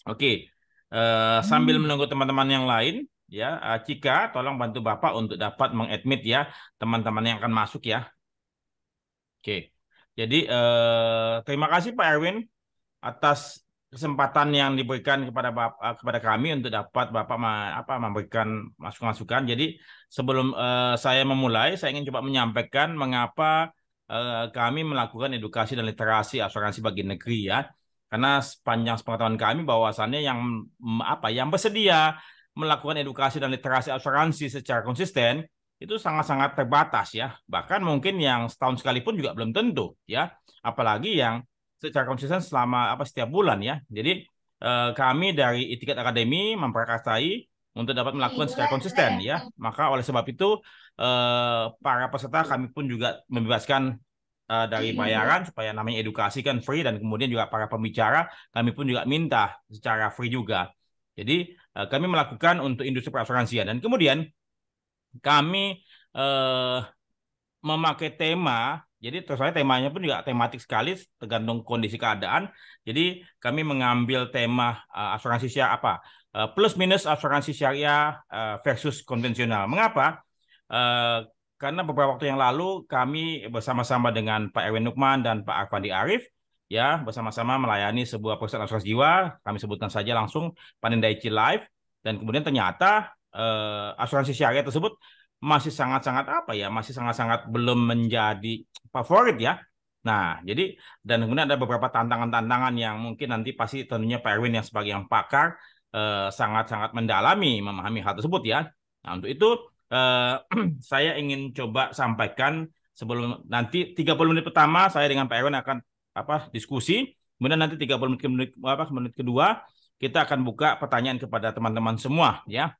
Oke, sambil menunggu teman-teman yang lain, ya, Cika, tolong bantu Bapak untuk dapat mengadmit ya teman-teman yang akan masuk ya. Oke, jadi terima kasih Pak Erwin atas kesempatan yang diberikan kepada kepada kami untuk dapat Bapak memberikan masukan-masukan. Jadi sebelum saya memulai, saya ingin coba menyampaikan mengapa kami melakukan edukasi dan literasi asuransi bagi negeri ya. Karena sepanjang pengetahuan kami bahwasannya yang bersedia melakukan edukasi dan literasi asuransi secara konsisten itu sangat-sangat terbatas ya. Bahkan mungkin yang setahun sekalipun juga belum tentu ya. Apalagi yang secara konsisten selama setiap bulan ya. Jadi kami dari Itikat Academy memprakarsai untuk dapat melakukan secara konsisten ya. Maka oleh sebab itu para peserta kami pun juga membebaskan dari bayaran supaya namanya edukasi kan free, dan kemudian juga para pembicara kami pun juga minta secara free juga. Jadi kami melakukan untuk industri perasuransian, dan kemudian kami eh, memakai tema. Jadi terus saya temanya pun juga tematik sekali tergantung kondisi keadaan. Jadi kami mengambil tema asuransi syariah plus minus asuransi syariah versus konvensional. Mengapa? Eh, karena beberapa waktu yang lalu kami bersama-sama dengan Pak Erwin Nukman dan Pak Arfandi Arif ya bersama-sama melayani sebuah perusahaan asuransi jiwa. Kami sebutkan saja langsung Panindaichi Life, dan kemudian ternyata asuransi syariah tersebut masih sangat-sangat masih sangat-sangat belum menjadi favorit ya. Nah, jadi dan kemudian ada beberapa tantangan-tantangan yang mungkin nanti pasti tentunya Pak Erwin yang sebagai yang pakar sangat-sangat mendalami memahami hal tersebut ya. Nah, untuk itu eh, saya ingin coba sampaikan sebelum nanti 30 menit pertama saya dengan Pak Erwin akan diskusi, kemudian nanti 30 menit kedua kita akan buka pertanyaan kepada teman-teman semua ya.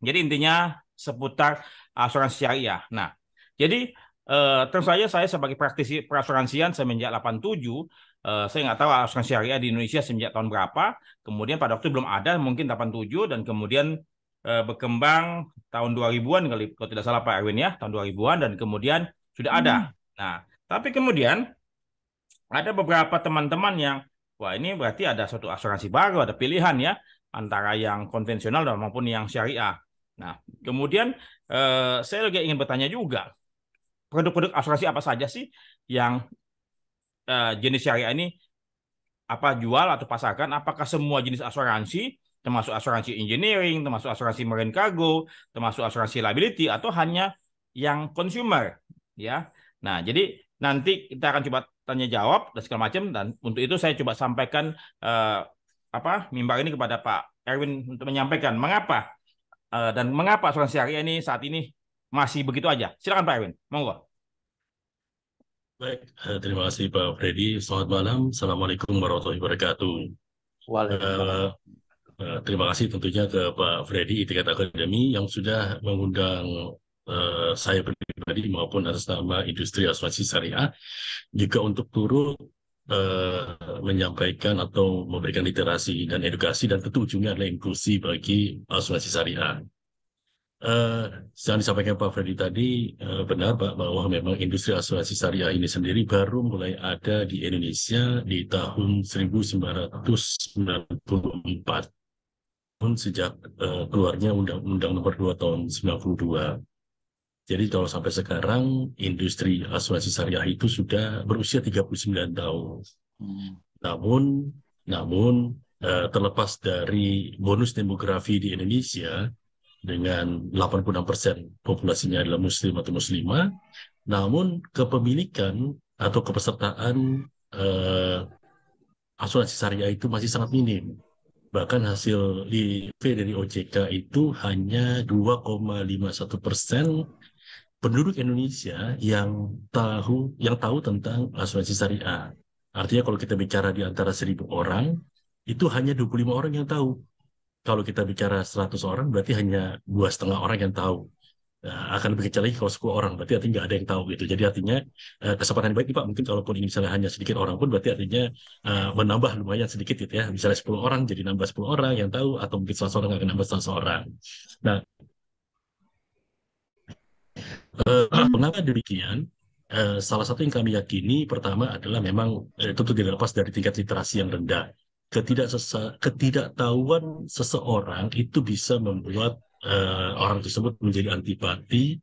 Jadi intinya seputar asuransi syariah. Nah, jadi terus saja saya sebagai praktisi perasuransian semenjak 87, saya nggak tahu asuransi syariah di Indonesia semenjak tahun berapa. Kemudian pada waktu belum ada, mungkin 87, dan kemudian berkembang tahun 2000-an kalau tidak salah Pak Erwin ya, tahun 2000-an, dan kemudian sudah ada. Nah, tapi kemudian ada beberapa teman-teman yang, wah ini berarti ada suatu asuransi baru, ada pilihan ya, antara yang konvensional dan maupun yang syariah. Nah, kemudian saya juga ingin bertanya juga, produk-produk asuransi apa saja sih yang jenis syariah ini jual atau pasarkan? Apakah semua jenis asuransi, termasuk asuransi engineering, termasuk asuransi marine cargo, termasuk asuransi liability, atau hanya yang consumer? Ya. Nah, jadi nanti kita akan coba tanya jawab dan segala macam, dan untuk itu saya coba sampaikan mimbar ini kepada Pak Erwin untuk menyampaikan mengapa dan mengapa asuransi syariah ini saat ini masih begitu aja. Silakan Pak Erwin, monggo. Baik, terima kasih Pak Freddy. Selamat malam. Assalamualaikum warahmatullahi wabarakatuh. Waalaikumsalam. Eh, Terima kasih tentunya ke Pak Freddy Itikat Academy yang sudah mengundang saya pribadi maupun atas nama industri asuransi syariah juga untuk turut menyampaikan atau memberikan literasi dan edukasi, dan tentu ujungnya adalah inklusi bagi asuransi syariah. Eh, yang disampaikan Pak Freddy tadi benar Pak, bahwa memang industri asuransi syariah ini sendiri baru mulai ada di Indonesia di tahun 1994, pun sejak keluarnya Undang-Undang Nomor 2 tahun 92. Jadi kalau sampai sekarang industri asuransi syariah itu sudah berusia 39 tahun. Namun, namun terlepas dari bonus demografi di Indonesia dengan 86% populasinya adalah muslim atau muslimah, namun kepemilikan atau kepesertaan eh, asuransi syariah itu masih sangat minim. Bahkan hasil survei dari OJK itu hanya 2,51% penduduk Indonesia yang tahu tentang asuransi syariah. Artinya kalau kita bicara di antara 1.000 orang, itu hanya 25 orang yang tahu. Kalau kita bicara 100 orang, berarti hanya 2,5 orang yang tahu. Nah, akan lebih kecil lagi kalau 10 orang, berarti artinya nggak ada yang tahu gitu. Jadi artinya kesempatan yang baik nih Pak, mungkin kalaupun ini misalnya hanya sedikit orang pun, berarti artinya menambah lumayan sedikit gitu ya. Misalnya 10 orang jadi nambah 10 orang yang tahu, atau mungkin 100 orang akan nambah 100 orang. Nah, mengapa demikian? Salah satu yang kami yakini pertama adalah memang tentu tidak lepas dari tingkat literasi yang rendah. ketidaktahuan seseorang itu bisa membuat orang tersebut menjadi antipati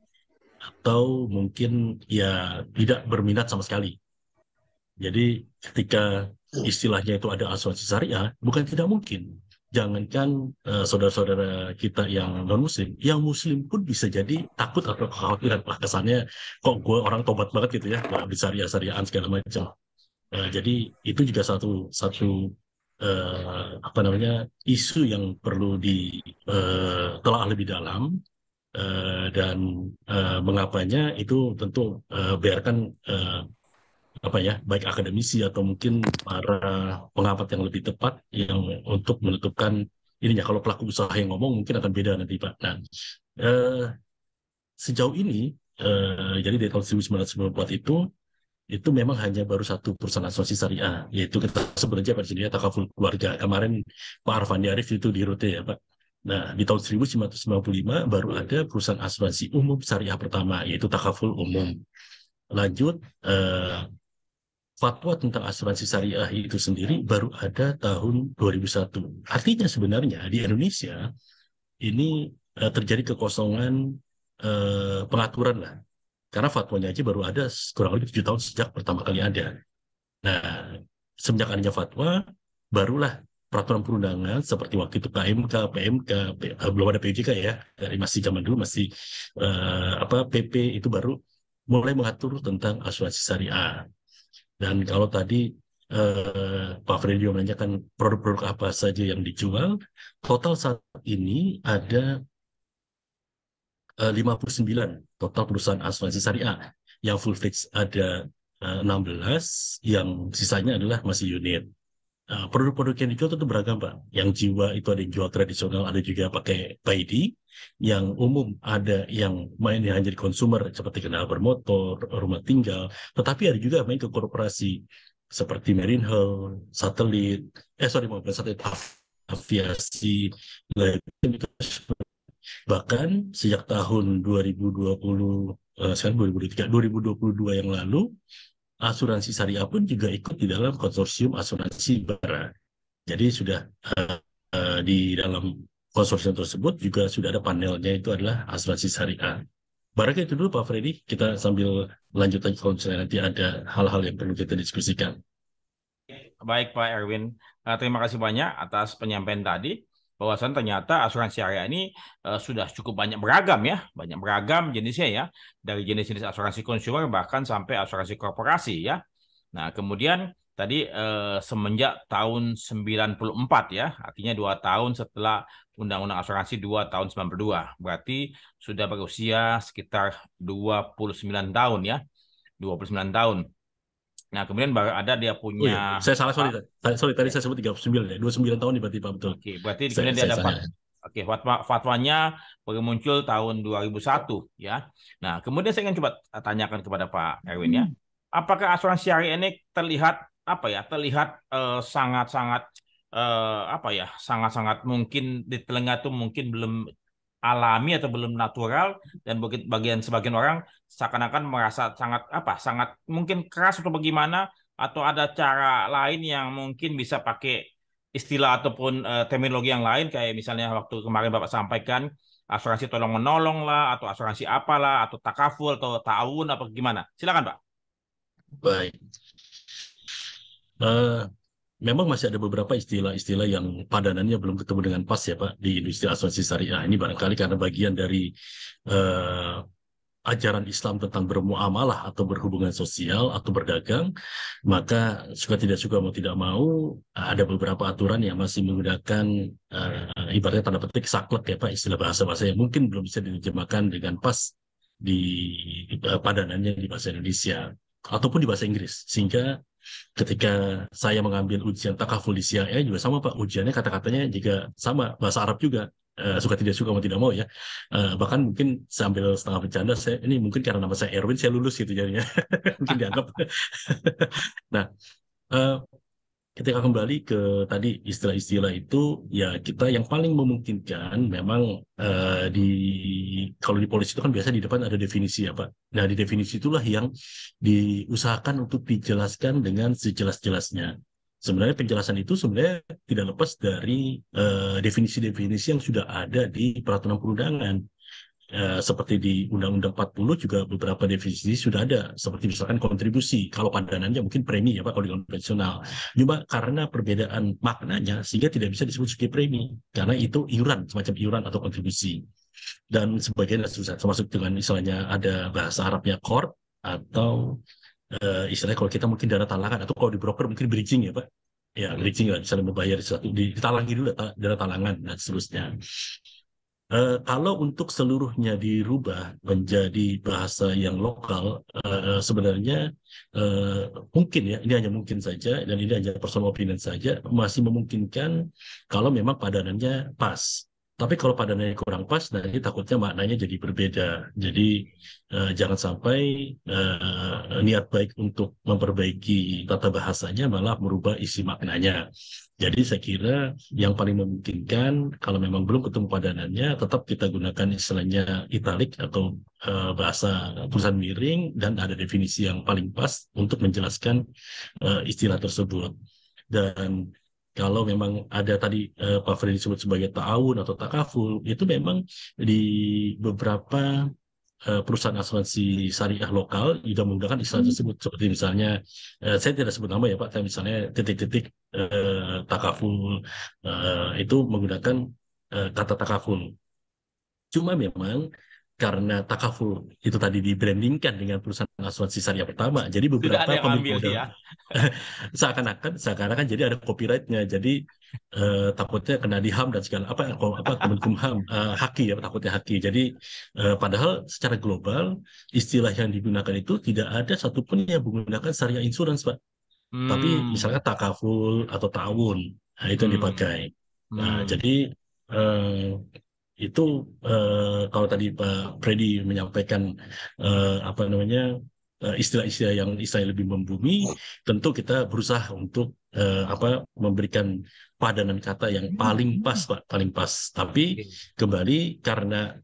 atau mungkin ya tidak berminat sama sekali. Jadi ketika istilahnya itu ada asuransi syariah, bukan tidak mungkin. Jangankan saudara-saudara kita yang non-muslim, yang muslim pun bisa jadi takut atau kekhawatiran. Wah, kesannya kok gue orang tobat banget gitu ya, nggak bisa syariah-syariahan segala macam. Jadi itu juga satu satu apa namanya isu yang perlu ditelaah lebih dalam. Dan mengapanya itu tentu biarkan apa ya, baik akademisi atau mungkin para pengamat yang lebih tepat yang untuk menentukan ininya. Kalau pelaku usaha yang ngomong mungkin akan beda nanti Pak. Nah, eh, sejauh ini jadi dari tahun 1994 itu memang hanya baru satu perusahaan asuransi syariah, yaitu kita sebut aja pada sini ya Takaful Keluarga. Kemarin Pak Arfandi Arif itu di Rute ya Pak. Nah, di tahun 1995 baru ada perusahaan asuransi umum syariah pertama, yaitu Takaful Umum. Lanjut, fatwa tentang asuransi syariah itu sendiri baru ada tahun 2001. Artinya sebenarnya di Indonesia ini terjadi kekosongan pengaturan lah. Karena fatwanya aja baru ada kurang lebih 7 tahun sejak pertama kali ada. Nah, semenjak adanya fatwa, barulah peraturan perundangan seperti waktu itu KMK, PMK, belum ada PUJK ya, dari masih zaman dulu masih PP itu baru mulai mengatur tentang asuransi syariah. Dan kalau tadi Pak Freddy menanyakan produk-produk apa saja yang dijual, total saat ini ada 59 total perusahaan asuransi syariah. Yang full fixed ada 16, yang sisanya adalah masih unit. Produk-produk yang dijual itu beragam, Pak. Yang jiwa itu ada yang jual tradisional, ada juga pakai PID. Yang umum ada yang main yang jadi konsumer seperti kendaraan bermotor, rumah tinggal. Tetapi ada juga main ke korporasi seperti Marine Hull, satelit, bukan satelit, aviasi, bahkan sejak tahun 2020, sekarang 2023, 2022 yang lalu, asuransi syariah pun juga ikut di dalam konsorsium asuransi bara. Jadi sudah di dalam konsorsium tersebut juga sudah ada panelnya, itu adalah asuransi syariah. Barangkali itu dulu Pak Freddy, kita sambil lanjut lagi kalau misalnya nanti ada hal-hal yang perlu kita diskusikan. Baik Pak Erwin, terima kasih banyak atas penyampaian tadi. Bahwasan ternyata asuransi syariah ini sudah cukup banyak beragam ya, banyak beragam jenisnya ya, dari jenis-jenis asuransi konsumer bahkan sampai asuransi korporasi ya. Nah, kemudian tadi semenjak tahun 94 ya, artinya 2 tahun setelah Undang-Undang Asuransi 2 tahun 92, berarti sudah berusia sekitar 29 tahun ya, 29 tahun. Nah, kemudian baru ada dia Oh punya iya, saya salah, sorry, tadi saya sebut 39 ya, 29 tahun berarti Pak, betul. Oke, berarti kemudian dia Saya ada salah. Oke, fatwanya baru muncul tahun 2001 ya. Nah, kemudian saya ingin coba tanyakan kepada Pak Erwin ya. Apakah asuransi syariah ini terlihat apa ya? Terlihat sangat-sangat apa ya? Sangat-sangat mungkin di telinga itu mungkin belum alami atau belum natural, dan bagian sebagian orang seakan-akan merasa sangat apa? Sangat mungkin keras atau bagaimana, atau ada cara lain yang mungkin bisa pakai istilah ataupun terminologi yang lain, kayak misalnya waktu kemarin Bapak sampaikan asuransi tolong menolong lah, atau asuransi apalah, atau takaful atau ta'awun apa gimana. Silakan Pak. Baik. Eh, Memang masih ada beberapa istilah-istilah yang padanannya belum ketemu dengan pas ya Pak di industri asuransi syariah ini, barangkali karena bagian dari eh, ajaran Islam tentang bermuamalah atau berhubungan sosial atau berdagang, maka suka tidak suka mau tidak mau ada beberapa aturan yang masih menggunakan ibaratnya tanda petik saklek ya Pak, istilah bahasa-bahasa yang mungkin belum bisa diterjemahkan dengan pas di padanannya di bahasa Indonesia ataupun di bahasa Inggris, sehingga ketika saya mengambil ujian takaful di CIA juga sama Pak, ujiannya kata-katanya juga sama, bahasa Arab juga. Suka tidak suka mau tidak mau ya. Bahkan mungkin sambil setengah bercanda, saya ini mungkin karena nama saya Erwin saya lulus gitu jadinya. Mungkin dianggap. Nah, eh, ketika kembali ke tadi istilah-istilah itu, ya kita yang paling memungkinkan memang di kalau di polisi itu kan biasa di depan ada definisi ya Pak. Nah, di definisi itulah yang diusahakan untuk dijelaskan dengan sejelas-jelasnya. Sebenarnya penjelasan itu sebenarnya tidak lepas dari definisi-definisi yang sudah ada di peraturan perundangan. Seperti di Undang-Undang 40 juga beberapa definisi sudah ada, seperti misalkan kontribusi. Kalau padanannya mungkin premi ya Pak, kalau di konvensional. Cuma karena perbedaan maknanya sehingga tidak bisa disebut sebagai premi, karena itu iuran, semacam iuran atau kontribusi. Dan sebagainya, termasuk dengan istilahnya ada bahasa Arabnya qard, atau istilahnya kalau kita mungkin dana talangan, atau kalau di broker mungkin bridging ya Pak. Ya, bridging lah, misalnya membayar sesuatu, ditalangi dulu dana talangan, dan seterusnya. Kalau untuk seluruhnya dirubah menjadi bahasa yang lokal, sebenarnya mungkin ya, ini hanya mungkin saja, dan ini hanya personal opinion saja, masih memungkinkan kalau memang padanannya pas. Tapi kalau padanannya kurang pas, nanti takutnya maknanya jadi berbeda. Jadi jangan sampai niat baik untuk memperbaiki tata bahasanya malah merubah isi maknanya. Jadi saya kira yang paling memungkinkan kalau memang belum ketemu padanannya, tetap kita gunakan istilahnya italik atau bahasa tulisan miring, dan ada definisi yang paling pas untuk menjelaskan istilah tersebut. Dan kalau memang ada tadi Pak Freddy disebut sebagai ta'awun atau takaful, itu memang di beberapa perusahaan asuransi syariah lokal juga menggunakan istilah tersebut, seperti misalnya saya tidak sebut nama ya Pak, saya misalnya titik-titik takaful, itu menggunakan kata takaful. Cuma memang karena takaful itu tadi dibrandingkan dengan perusahaan asuransi syariah pertama, jadi Sudah ada beberapa yang pemilik ambil modal ya. seakan-akan jadi ada copyrightnya, jadi takutnya kena diham dan segala apa Kemenkumham, haki ya, takutnya haki. Jadi padahal secara global istilah yang digunakan itu tidak ada satupun yang menggunakan syariah insurance Pak, tapi Hmm. misalnya takaful atau ta'awun, nah, itu yang Hmm. dipakai. Nah, Hmm. jadi eh, itu kalau tadi Pak Freddy menyampaikan apa namanya istilah-istilah yang istilah lebih membumi, tentu kita berusaha untuk apa memberikan padanan kata yang paling pas Pak, paling pas. Tapi Oke. kembali karena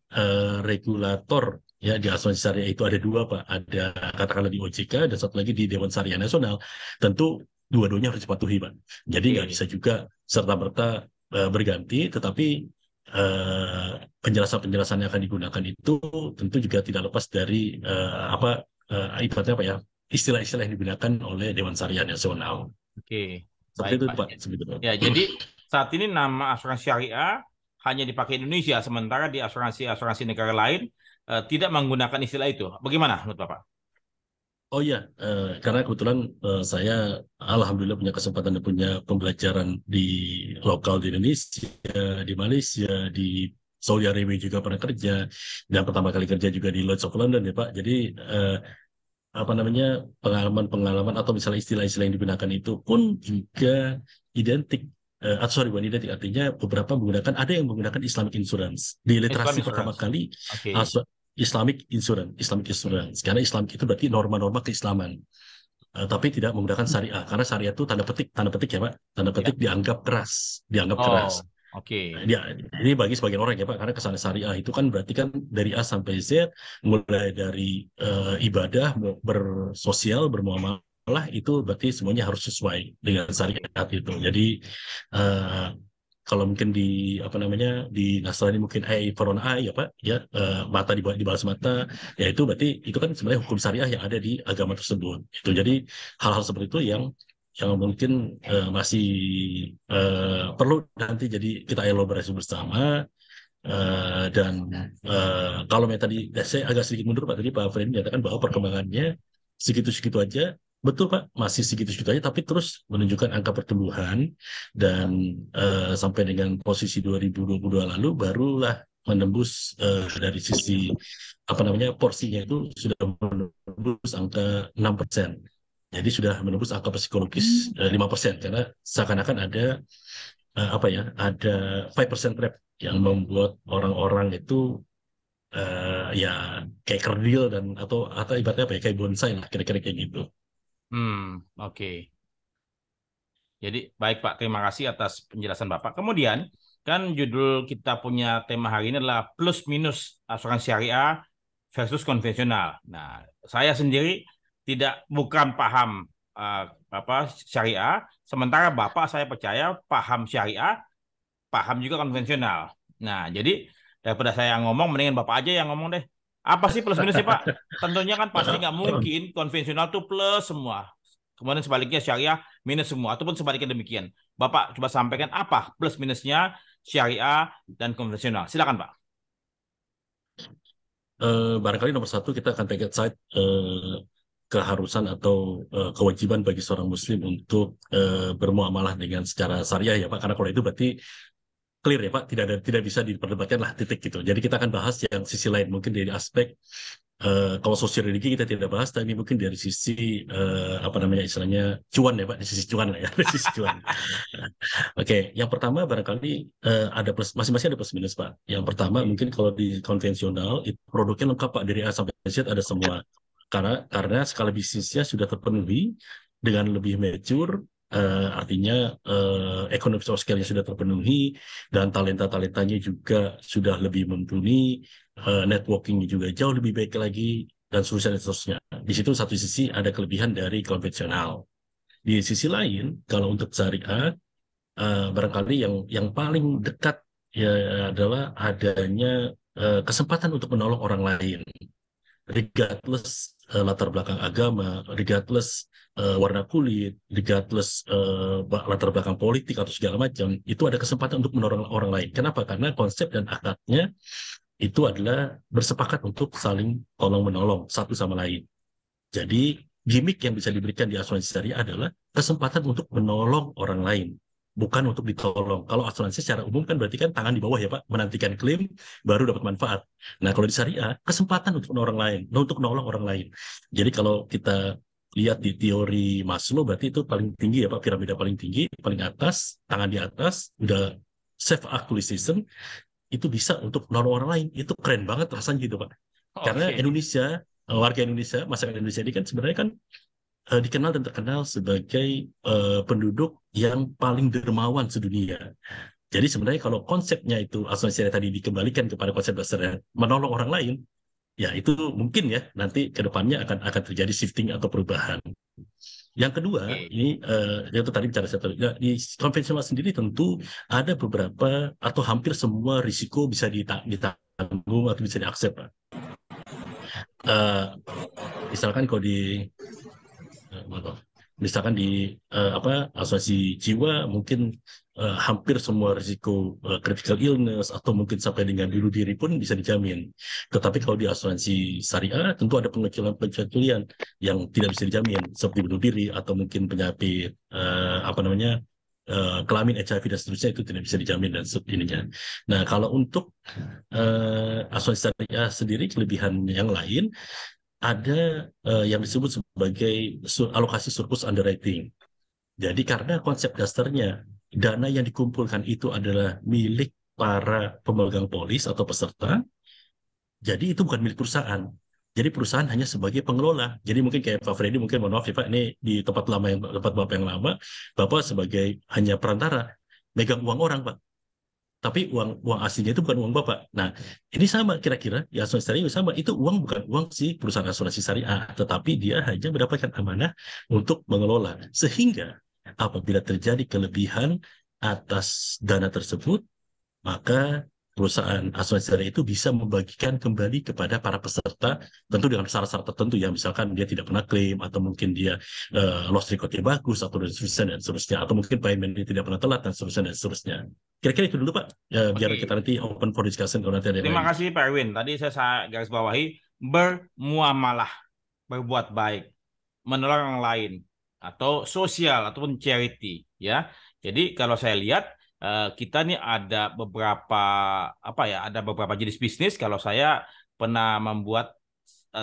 regulator ya di asuransi syariah itu ada dua Pak, ada katakanlah di OJK dan satu lagi di Dewan Syariah Nasional. Tentu dua-duanya harus dipatuhi Pak. Jadi nggak bisa Oke. juga serta-merta berganti, tetapi penjelasan-penjelasan yang akan digunakan itu tentu juga tidak lepas dari apa ibaratnya apa ya, istilah-istilah yang digunakan oleh Dewan Syariah Nasional. Oke. Seperti Baik, itu Pak. Pak, sebetulnya. Ya, jadi saat ini nama asuransi syariah hanya dipakai Indonesia, sementara di asuransi-asuransi negara lain tidak menggunakan istilah itu. Bagaimana menurut Bapak? Oh iya, karena kebetulan saya alhamdulillah punya kesempatan dan punya pembelajaran di lokal di Indonesia, di Malaysia, di Saudi Arabia juga pernah kerja, dan pertama kali kerja juga di Lloyd's of London ya Pak. Jadi apa namanya, pengalaman-pengalaman atau misalnya istilah-istilah yang digunakan itu pun juga identik, atau sorry bukan identik, artinya beberapa menggunakan, ada yang menggunakan Islamic Insurance di Islam literasi pertama Insurance. kali. Oke. Islamic Insurance karena Islam itu berarti norma-norma keislaman. Tapi tidak menggunakan syariah, karena syariah itu tanda petik ya Pak, tanda Ya. petik dianggap keras. Oh, oke. Dia, ini bagi sebagian orang ya Pak, karena kesana syariah itu kan berarti kan dari A sampai Z, mulai dari ibadah, bersosial, bermuamalah, itu berarti semuanya harus sesuai dengan syariat itu. Jadi eh, kalau mungkin di apa namanya di Nasrani mungkin eye for an eye ya Pak ya, mata dibalas mata, ya itu berarti itu kan sebenarnya hukum syariah yang ada di agama tersebut. Itu jadi hal-hal seperti itu yang mungkin masih perlu nanti jadi kita elaborasi bersama. Dan kalau yang tadi saya agak sedikit mundur Pak, tadi Pak Freddy menyatakan bahwa perkembangannya segitu-segitu aja. Betul Pak, masih segitu-segitu aja, tapi terus menunjukkan angka pertumbuhan, dan sampai dengan posisi 2022 lalu barulah menembus dari sisi apa namanya porsinya itu sudah menembus angka 6%. Jadi sudah menembus angka psikologis 5%, karena seakan-akan ada apa ya, ada 5% trap yang membuat orang-orang itu ya kayak kerdil, dan atau ibaratnya apa ya, kayak bonsai lah, kira-kira kayak gitu. Oke. Jadi baik Pak, terima kasih atas penjelasan Bapak. Kemudian kan judul kita punya tema hari ini adalah plus minus asuransi syariah versus konvensional. Nah, saya sendiri bukan paham apa syariah, sementara bapak saya percaya paham syariah, paham juga konvensional. Nah, jadi daripada saya ngomong, mendingan bapak aja yang ngomong deh. Apa sih plus minusnya Pak? Tentunya kan pasti nggak mungkin konvensional tuh plus semua. Kemudian sebaliknya syariah minus semua, ataupun sebaliknya demikian. Bapak coba sampaikan apa plus minusnya syariah dan konvensional. Silakan Pak. Barangkali nomor satu kita akan take side keharusan atau kewajiban bagi seorang Muslim untuk bermuamalah dengan secara syariah ya Pak. Karena kalau itu berarti clear ya Pak, tidak bisa diperdebatkan lah titik gitu. Jadi kita akan bahas yang sisi lain mungkin dari aspek kalau sosial religi kita tidak bahas, tapi mungkin dari sisi apa namanya istilahnya cuan ya Pak, di sisi cuan lah ya, di sisi cuan. Oke, yang pertama barangkali ada plus, masing-masing ada plus minus Pak. Yang pertama mungkin kalau di konvensional itu produknya lengkap Pak, dari A sampai Z ada semua. Karena skala bisnisnya sudah terpenuhi dengan lebih mature, artinya ekonomi sosialnya sudah terpenuhi dan talenta-talentanya juga sudah lebih mumpuni, networkingnya juga jauh lebih baik lagi dan seterusnya dan seterusnya. Di situ satu sisi ada kelebihan dari konvensional. Di sisi lain, kalau untuk syariah, barangkali yang paling dekat ya adalah adanya kesempatan untuk menolong orang lain, regardless latar belakang agama, regardless warna kulit, regardless latar belakang politik atau segala macam, itu ada kesempatan untuk menolong orang lain. Kenapa? Karena konsep dan akadnya itu adalah bersepakat untuk saling tolong menolong satu sama lain. Jadi gimmick yang bisa diberikan di asuransi syariah adalah kesempatan untuk menolong orang lain, bukan untuk ditolong. Kalau asuransi secara umum kan berarti kan tangan di bawah ya Pak, menantikan klaim baru dapat manfaat. Nah kalau di syariah kesempatan untuk menolong orang lain, untuk menolong orang lain. Jadi kalau kita lihat di teori Maslow berarti itu paling tinggi ya Pak, piramida paling tinggi, paling atas, tangan di atas, udah self actualization, itu bisa untuk menolong orang lain. Itu keren banget rasanya gitu Pak. Karena Oke. Indonesia, warga Indonesia, masyarakat Indonesia ini kan sebenarnya kan dikenal dan terkenal sebagai penduduk yang paling dermawan sedunia. Jadi sebenarnya kalau konsepnya itu asuransi tadi dikembalikan kepada konsep dasarnya menolong orang lain, ya itu mungkin ya nanti ke depannya akan terjadi shifting atau perubahan. Yang kedua, Oke. ini itu tadi bicara satu. Ya, di konvensional sendiri tentu ada beberapa atau hampir semua risiko bisa ditanggung atau bisa diakses, Pak. Eh, misalkan kalau di maaf. Misalkan di apa asuransi jiwa mungkin hampir semua risiko critical illness atau mungkin sampai dengan bunuh diri pun bisa dijamin. Tetapi kalau di asuransi syariah tentu ada pengecualian yang tidak bisa dijamin seperti bunuh diri atau mungkin penyakit apa namanya kelamin HIV dan seterusnya itu tidak bisa dijamin dan ininya. Nah kalau untuk asuransi syariah sendiri kelebihan yang lain ada yang disebut sebagai alokasi surplus underwriting. Jadi karena konsep dasarnya dana yang dikumpulkan itu adalah milik para pemegang polis atau peserta, jadi itu bukan milik perusahaan. Jadi perusahaan hanya sebagai pengelola. Jadi mungkin kayak Pak Freddy, mungkin mohon maaf ya Pak, ini di tempat Bapak yang lama, Bapak sebagai hanya perantara, megang uang orang Pak. Tapi uang uang aslinya itu bukan uang Bapak. Nah, ini sama kira-kira, ya asuransi syariah sama. Itu uang bukan uang si perusahaan asuransi syariah, tetapi dia hanya mendapatkan amanah untuk mengelola. Sehingga apabila terjadi kelebihan atas dana tersebut, maka perusahaan asuransi syariah itu bisa membagikan kembali kepada para peserta, tentu dengan syarat-syarat tertentu ya, misalkan dia tidak pernah klaim, atau mungkin dia loss recordnya bagus, atau dan seterusnya, atau mungkin paymentnya tidak pernah telat, dan seterusnya, dan seterusnya. Kira-kira itu dulu Pak, ya, biar kita Oke. nanti open for discussion kalau nanti ada yang Terima lain. kasih Pak Erwin. Tadi saya garis bawahi bermuamalah, berbuat baik, menolong orang lain atau sosial ataupun charity ya. Jadi kalau saya lihat kita nih ada beberapa apa ya, ada beberapa jenis bisnis. Kalau saya pernah membuat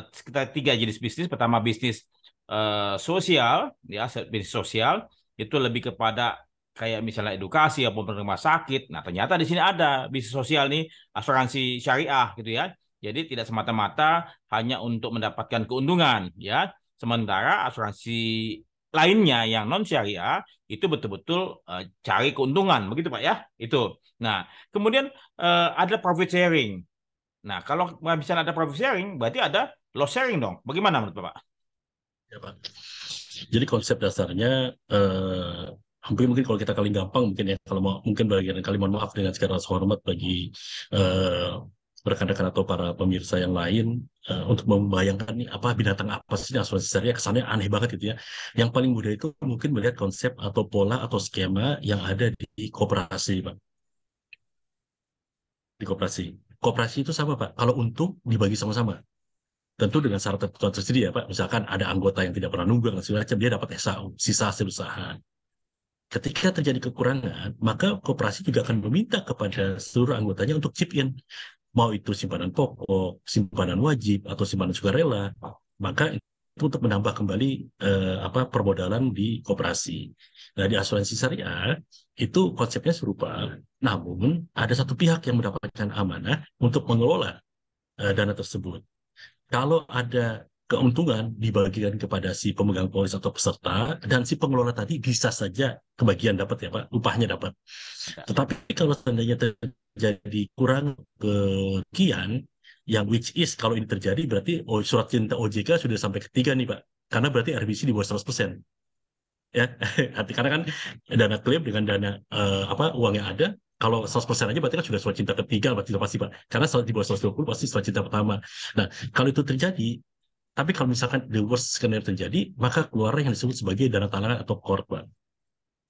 sekitar tiga jenis bisnis. Pertama bisnis sosial ya, bisnis sosial itu lebih kepada kayak misalnya edukasi ataupun rumah sakit. Nah, ternyata di sini ada bisnis sosial nih, asuransi syariah gitu ya. Jadi tidak semata-mata hanya untuk mendapatkan keuntungan ya. Sementara asuransi lainnya yang non syariah itu betul-betul cari keuntungan, begitu Pak ya. Itu. Nah, kemudian ada profit sharing. Nah, kalau misalnya ada profit sharing, berarti ada loss sharing dong. Bagaimana menurut Bapak? Ya Pak. Jadi konsep dasarnya hampir mungkin kalau kita kali gampang mungkin ya kalau mau mungkin bagian kali mohon maaf dengan segala rasa hormat bagi eh, rekan-rekan atau para pemirsa yang lain untuk membayangkan nih apa binatang apa sih yang asuransi syariah kesannya aneh banget gitu ya. Yang paling mudah itu mungkin melihat konsep atau pola atau skema yang ada di koperasi, Pak. Di koperasi. Koperasi itu sama, Pak. Kalau untung dibagi sama-sama. Tentu dengan syarat tertentu tersedia, Pak. Misalkan ada anggota yang tidak pernah nunggak dan segala macam, dia dapat SAU, sisa hasil usaha. Ketika terjadi kekurangan, maka koperasi juga akan meminta kepada seluruh anggotanya untuk chip in. Mau itu simpanan pokok, simpanan wajib, atau simpanan sukarela, maka itu untuk menambah kembali permodalan di koperasi. Nah, di asuransi syariah itu konsepnya serupa, namun ada satu pihak yang mendapatkan amanah untuk mengelola dana tersebut. Kalau ada keuntungan dibagikan kepada si pemegang polis atau peserta, dan si pengelola tadi bisa saja kebagian dapat ya Pak, upahnya dapat. Ya. Tetapi kalau seandainya terjadi kurang kerugian, yang which is kalau ini terjadi berarti surat cinta OJK sudah sampai ketiga nih Pak. Karena berarti RBC di bawah 100%. Ya, karena kan dana klaim dengan dana uang yang ada, kalau 100% aja berarti kan sudah surat cinta ketiga berarti pasti Pak. Karena di bawah 120 pasti surat cinta pertama. Nah, kalau itu terjadi, tapi kalau misalkan the worst scenario terjadi, maka keluar yang disebut sebagai dana talangan atau core, Pak.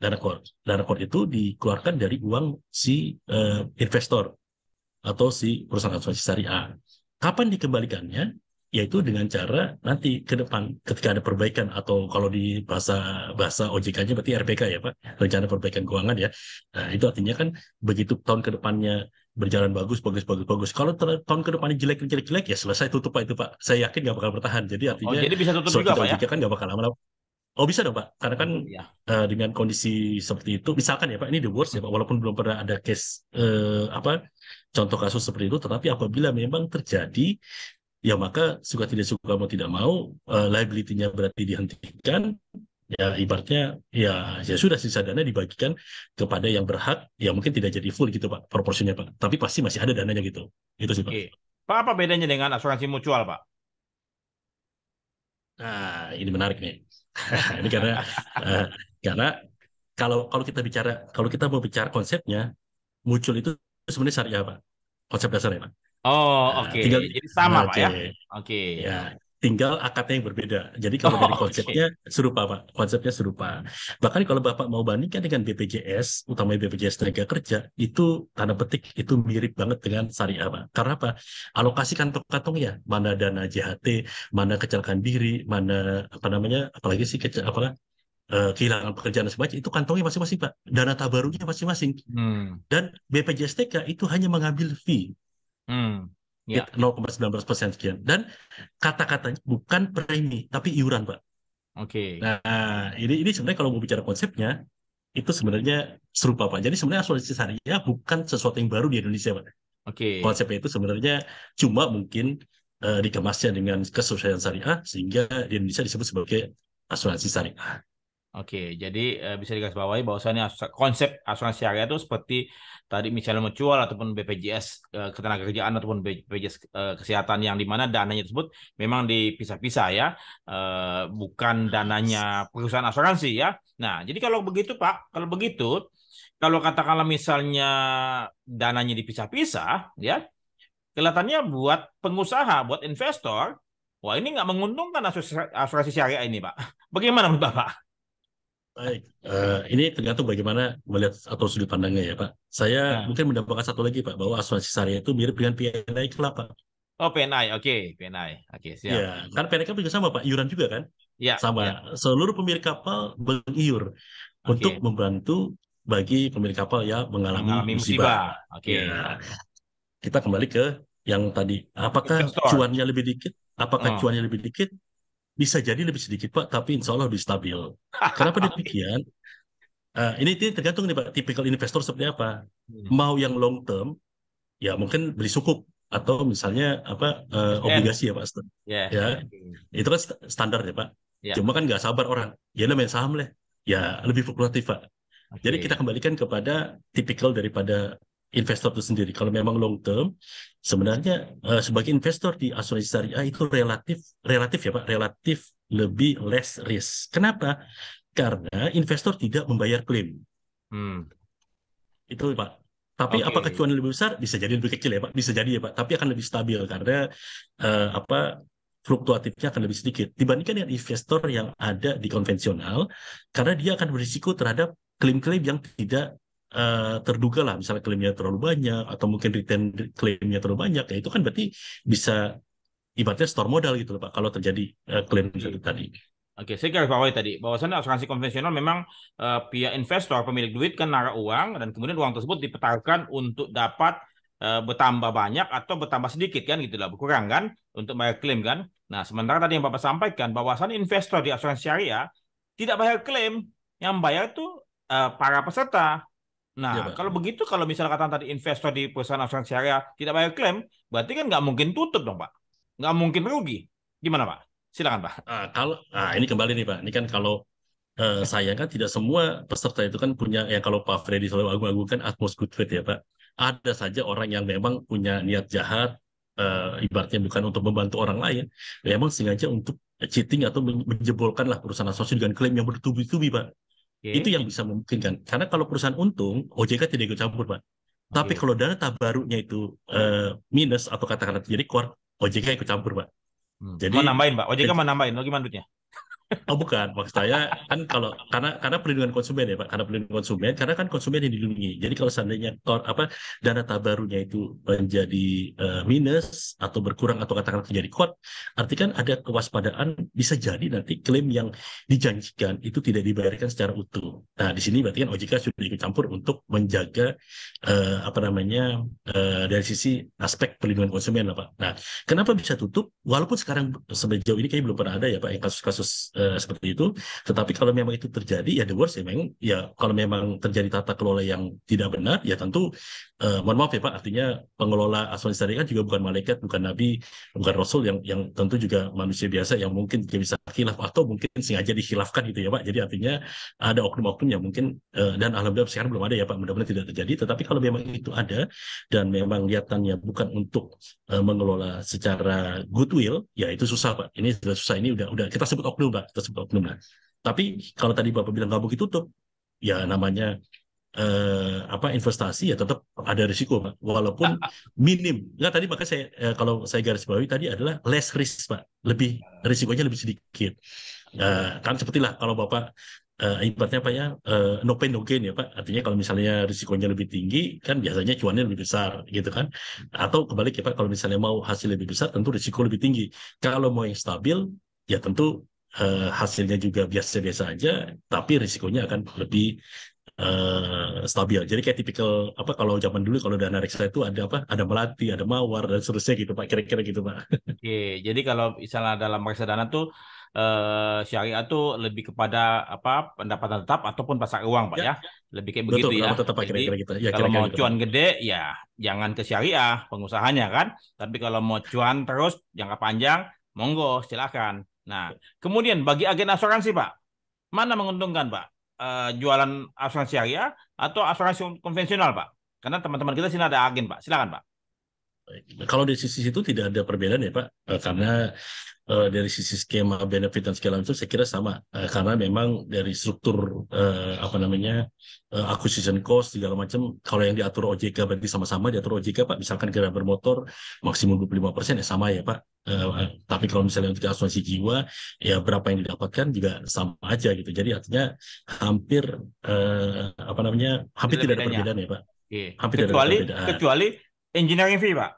Dana core. Dana core itu dikeluarkan dari uang si investor atau si perusahaan asuransi syariah. Kapan dikembalikannya? Yaitu dengan cara nanti ke depan ketika ada perbaikan atau kalau di bahasa bahasa OJK-nya berarti RPK ya Pak, rencana perbaikan keuangan ya. Nah, itu artinya kan begitu tahun ke depannya berjalan bagus bagus bagus bagus. Kalau tahun ke depannya jelek jelek jelek ya selesai tutup Pak itu Pak. Saya yakin nggak bakal bertahan. Jadi Oh, artinya jadi bisa tutup surat juga, cinta Pak ya? OJK kan nggak bakal lama-lama. Oh bisa dong Pak, karena kan Oh, ya. dengan kondisi seperti itu, misalkan ya Pak, ini the worst ya Pak, walaupun belum pernah ada case contoh kasus seperti itu, tetapi apabila memang terjadi, ya maka suka tidak suka mau tidak mau liability-nya berarti dihentikan, ya ibaratnya ya sudah sisa dana dibagikan kepada yang berhak, ya mungkin tidak jadi full gitu Pak, proporsinya Pak, tapi pasti masih ada dananya gitu, itu sih Pak. Oke. Pak, apa bedanya dengan asuransi mutual, Pak? Nah ini menarik nih, ini eh, karena kalau kalau kita mau bicara konsepnya, muncul itu sebenarnya syariah Pak, konsep dasarnya Pak. Oh, Nah, oke. tinggal Jadi sama, Pak oke ya? Oke. ya, tinggal akadnya yang berbeda. Jadi kalau dari Oh, konsepnya oke. serupa Pak, konsepnya serupa. Bahkan kalau Bapak mau bandingkan dengan BPJS, utamanya BPJS Tenaga Kerja, itu tanda petik itu mirip banget dengan syariah Pak. Karena apa? Alokasi kantong-kantongnya, mana dana JHT, mana kecelakaan diri, mana apa namanya, apalagi sih kehilangan pekerjaan dan sebagainya, itu kantongnya masing-masing Pak. Dana tabaruknya masing-masing. Hmm. Dan BPJS TK itu hanya mengambil fee Hmm. Ya. 0,19% sekian. Dan kata-katanya bukan premi, tapi iuran, Pak. Oke. Nah, ini sebenarnya kalau mau bicara konsepnya, itu sebenarnya serupa, Pak. Jadi sebenarnya asuransi syariah bukan sesuatu yang baru di Indonesia, Pak. Oke. Konsepnya itu sebenarnya cuma mungkin dikemasnya dengan kesesuaian syariah, sehingga di Indonesia disebut sebagai asuransi syariah. Oke, jadi bisa digarisbawahi bahwasannya konsep asuransi syariah itu seperti tadi misalnya mutual ataupun BPJS ketenagakerjaan ataupun BPJS kesehatan yang di mana dananya tersebut memang dipisah-pisah ya, bukan dananya perusahaan asuransi ya. Nah, jadi kalau begitu Pak, kalau begitu, kalau katakanlah misalnya dananya dipisah-pisah ya, kelihatannya buat pengusaha, buat investor, wah ini nggak menguntungkan asuransi syariah ini Pak. Bagaimana menurut Bapak? Baik, ini tergantung bagaimana melihat atau sudut pandangnya ya Pak. Saya Nah. mungkin mendapatkan satu lagi Pak, bahwa asuransi syariah itu mirip dengan PNI Club Pak. Oh, PNI, oke, PNI, oke, siap. Ya, kan PNI Club juga sama Pak, iuran juga kan? Ya, Sama, ya, seluruh pemilik kapal mengiur untuk oke. membantu bagi pemilik kapal yang mengalami Mengalami musibah. musibah, oke. Ya, kita kembali ke yang tadi, apakah Investor. cuannya lebih dikit? Apakah Oh. cuannya lebih dikit? Bisa jadi lebih sedikit Pak, tapi insya Allah lebih stabil. Kenapa demikian? Ini tergantung nih Pak, tipikal investor seperti apa. Hmm. Mau yang long term, ya mungkin beli sukuk atau misalnya SN, obligasi ya Pak. ya, Ya, oke. itu kan standar ya Pak. Ya, Cuma kan nggak sabar orang. Ya lo main saham lah. Ya lebih fluktuatif Pak. Jadi kita oke. kembalikan kepada tipikal daripada investor itu sendiri. Kalau memang long term, sebenarnya sebagai investor di asuransi syariah itu relatif relatif ya Pak, relatif lebih less risk. Kenapa? Karena investor tidak membayar klaim. Hmm. Itu Pak. Tapi apakah Oke. cuan lebih besar? Bisa jadi lebih kecil ya Pak. Bisa jadi ya Pak. Tapi akan lebih stabil karena apa fluktuatifnya akan lebih sedikit dibandingkan dengan investor yang ada di konvensional, karena dia akan berisiko terhadap klaim-klaim yang tidak terduga lah. Misalnya klaimnya terlalu banyak atau mungkin return klaimnya terlalu banyak. Ya itu kan berarti bisa ibaratnya store modal gitu loh Pak kalau terjadi klaim Oke. tadi. Oke, saya garis bawahi tadi bahwasannya asuransi konvensional memang pihak investor pemilik duit kan naruh uang dan kemudian uang tersebut dipetarkan untuk dapat bertambah banyak atau bertambah sedikit kan gitu lah, berkurang kan untuk bayar klaim kan. Nah, sementara tadi yang Bapak sampaikan bahwasannya investor di asuransi syariah tidak bayar klaim, yang bayar tuh para peserta. Ya Nah, Pak. kalau begitu kalau misalnya kata tadi investor di perusahaan asuransi syariah tidak bayar klaim, berarti kan nggak mungkin tutup dong, Pak. Nggak mungkin rugi. Gimana, Pak? Silakan, Pak. Kalau ini kembali nih Pak, ini kan kalau saya kan tidak semua peserta itu kan punya ya, kalau Pak Freddy selalu agung-agungkan Atmos Good Faith ya Pak. Ada saja orang yang memang punya niat jahat, ibaratnya bukan untuk membantu orang lain, memang sengaja untuk cheating atau menjebolkan lah perusahaan asuransi dengan klaim yang bertubi-tubi Pak. Itu Oke, yang bisa memungkinkan. Karena kalau perusahaan untung, OJK tidak ikut campur Pak. Tapi oke. kalau data barunya itu minus atau katakanlah terjadi core, OJK ikut campur Pak. Mau Jadi nambahin, Pak. OJK mau nambahin. Lo gimana duitnya? oh bukan, maksud saya kan kalau karena perlindungan konsumen ya Pak, karena perlindungan konsumen, karena kan konsumen yang dilindungi. Jadi kalau seandainya dana tabarunya itu menjadi minus atau berkurang atau katakanlah terjadi kuat, arti kan ada kewaspadaan bisa jadi nanti klaim yang dijanjikan itu tidak dibayarkan secara utuh. Nah di sini berarti kan OJK sudah ikut campur untuk menjaga apa namanya dari sisi aspek perlindungan konsumen lah Pak. Nah kenapa bisa tutup? Walaupun sekarang sejauh ini kayaknya belum pernah ada ya Pak yang kasus-kasus seperti itu. Tetapi kalau memang itu terjadi ya the worst ya memang ya kalau memang terjadi tata kelola yang tidak benar ya tentu mohon maaf ya Pak, artinya pengelola asuransi syariah kan juga bukan malaikat, bukan nabi, bukan rasul, yang tentu juga manusia biasa yang mungkin juga bisa khilaf atau mungkin sengaja dikhilafkan gitu ya Pak. Jadi artinya ada oknum-oknum yang mungkin dan alhamdulillah sekarang belum ada ya Pak, mudah-mudahan tidak terjadi. Tetapi kalau memang itu ada dan memang lihatannya bukan untuk mengelola secara goodwill, ya itu susah Pak. Ini sudah susah. Ini udah kita sebut oknum Pak, kita sebut oknum lah. Tapi kalau tadi Bapak bilang nggak mungkin tutup, ya namanya apa investasi ya tetap ada risiko Pak. Walaupun minim. Nggak tadi maka saya kalau saya garis bawahi tadi adalah less risk Pak. Lebih risikonya lebih sedikit. Kan seperti lah kalau Bapak ibaratnya apa ya no pain no gain ya Pak. Artinya kalau misalnya risikonya lebih tinggi kan biasanya cuannya lebih besar gitu kan. Atau kebalik ya Pak, kalau misalnya mau hasil lebih besar tentu risiko lebih tinggi. Kalau mau yang stabil ya tentu hasilnya juga biasa-biasa aja, tapi risikonya akan lebih stabil. Jadi kayak tipikal apa kalau zaman dulu kalau dana reksa itu ada apa? Ada melati, ada mawar dan seterusnya gitu Pak. Kira-kira gitu Pak. Oke, jadi kalau misalnya dalam reksadana tuh syariah tuh lebih kepada apa pendapatan tetap ataupun pasar uang, Pak Ya, ya. Lebih kayak betul. begitu ya. Kenapa tetap Pak Jadi kira-kira gitu? Ya kalau kira-kira mau gitu Pak. cuan gede ya jangan ke syariah pengusahanya kan. Tapi kalau mau cuan terus jangka panjang, monggo silakan. Nah, kemudian bagi agen asuransi, Pak, mana menguntungkan, Pak? Jualan asuransi syariah atau asuransi konvensional, Pak? Karena teman-teman kita sini ada agen, Pak. Silakan, Pak. Kalau dari sisi itu tidak ada perbedaan ya Pak, karena dari sisi skema benefit dan segala macam saya kira sama. Karena memang dari struktur apa namanya acquisition cost segala macam, kalau yang diatur OJK berarti sama-sama diatur OJK Pak. Misalkan kira bermotor maksimum 25% ya sama ya Pak. Tapi kalau misalnya untuk asuransi jiwa ya berapa yang didapatkan juga sama aja gitu. Jadi artinya hampir apa namanya hampir Tidak ada tidak ada bedanya. perbedaan ya Pak. Oke. Hampir tidak ada Kecuali perbedaan. kecuali engineering fee, Pak.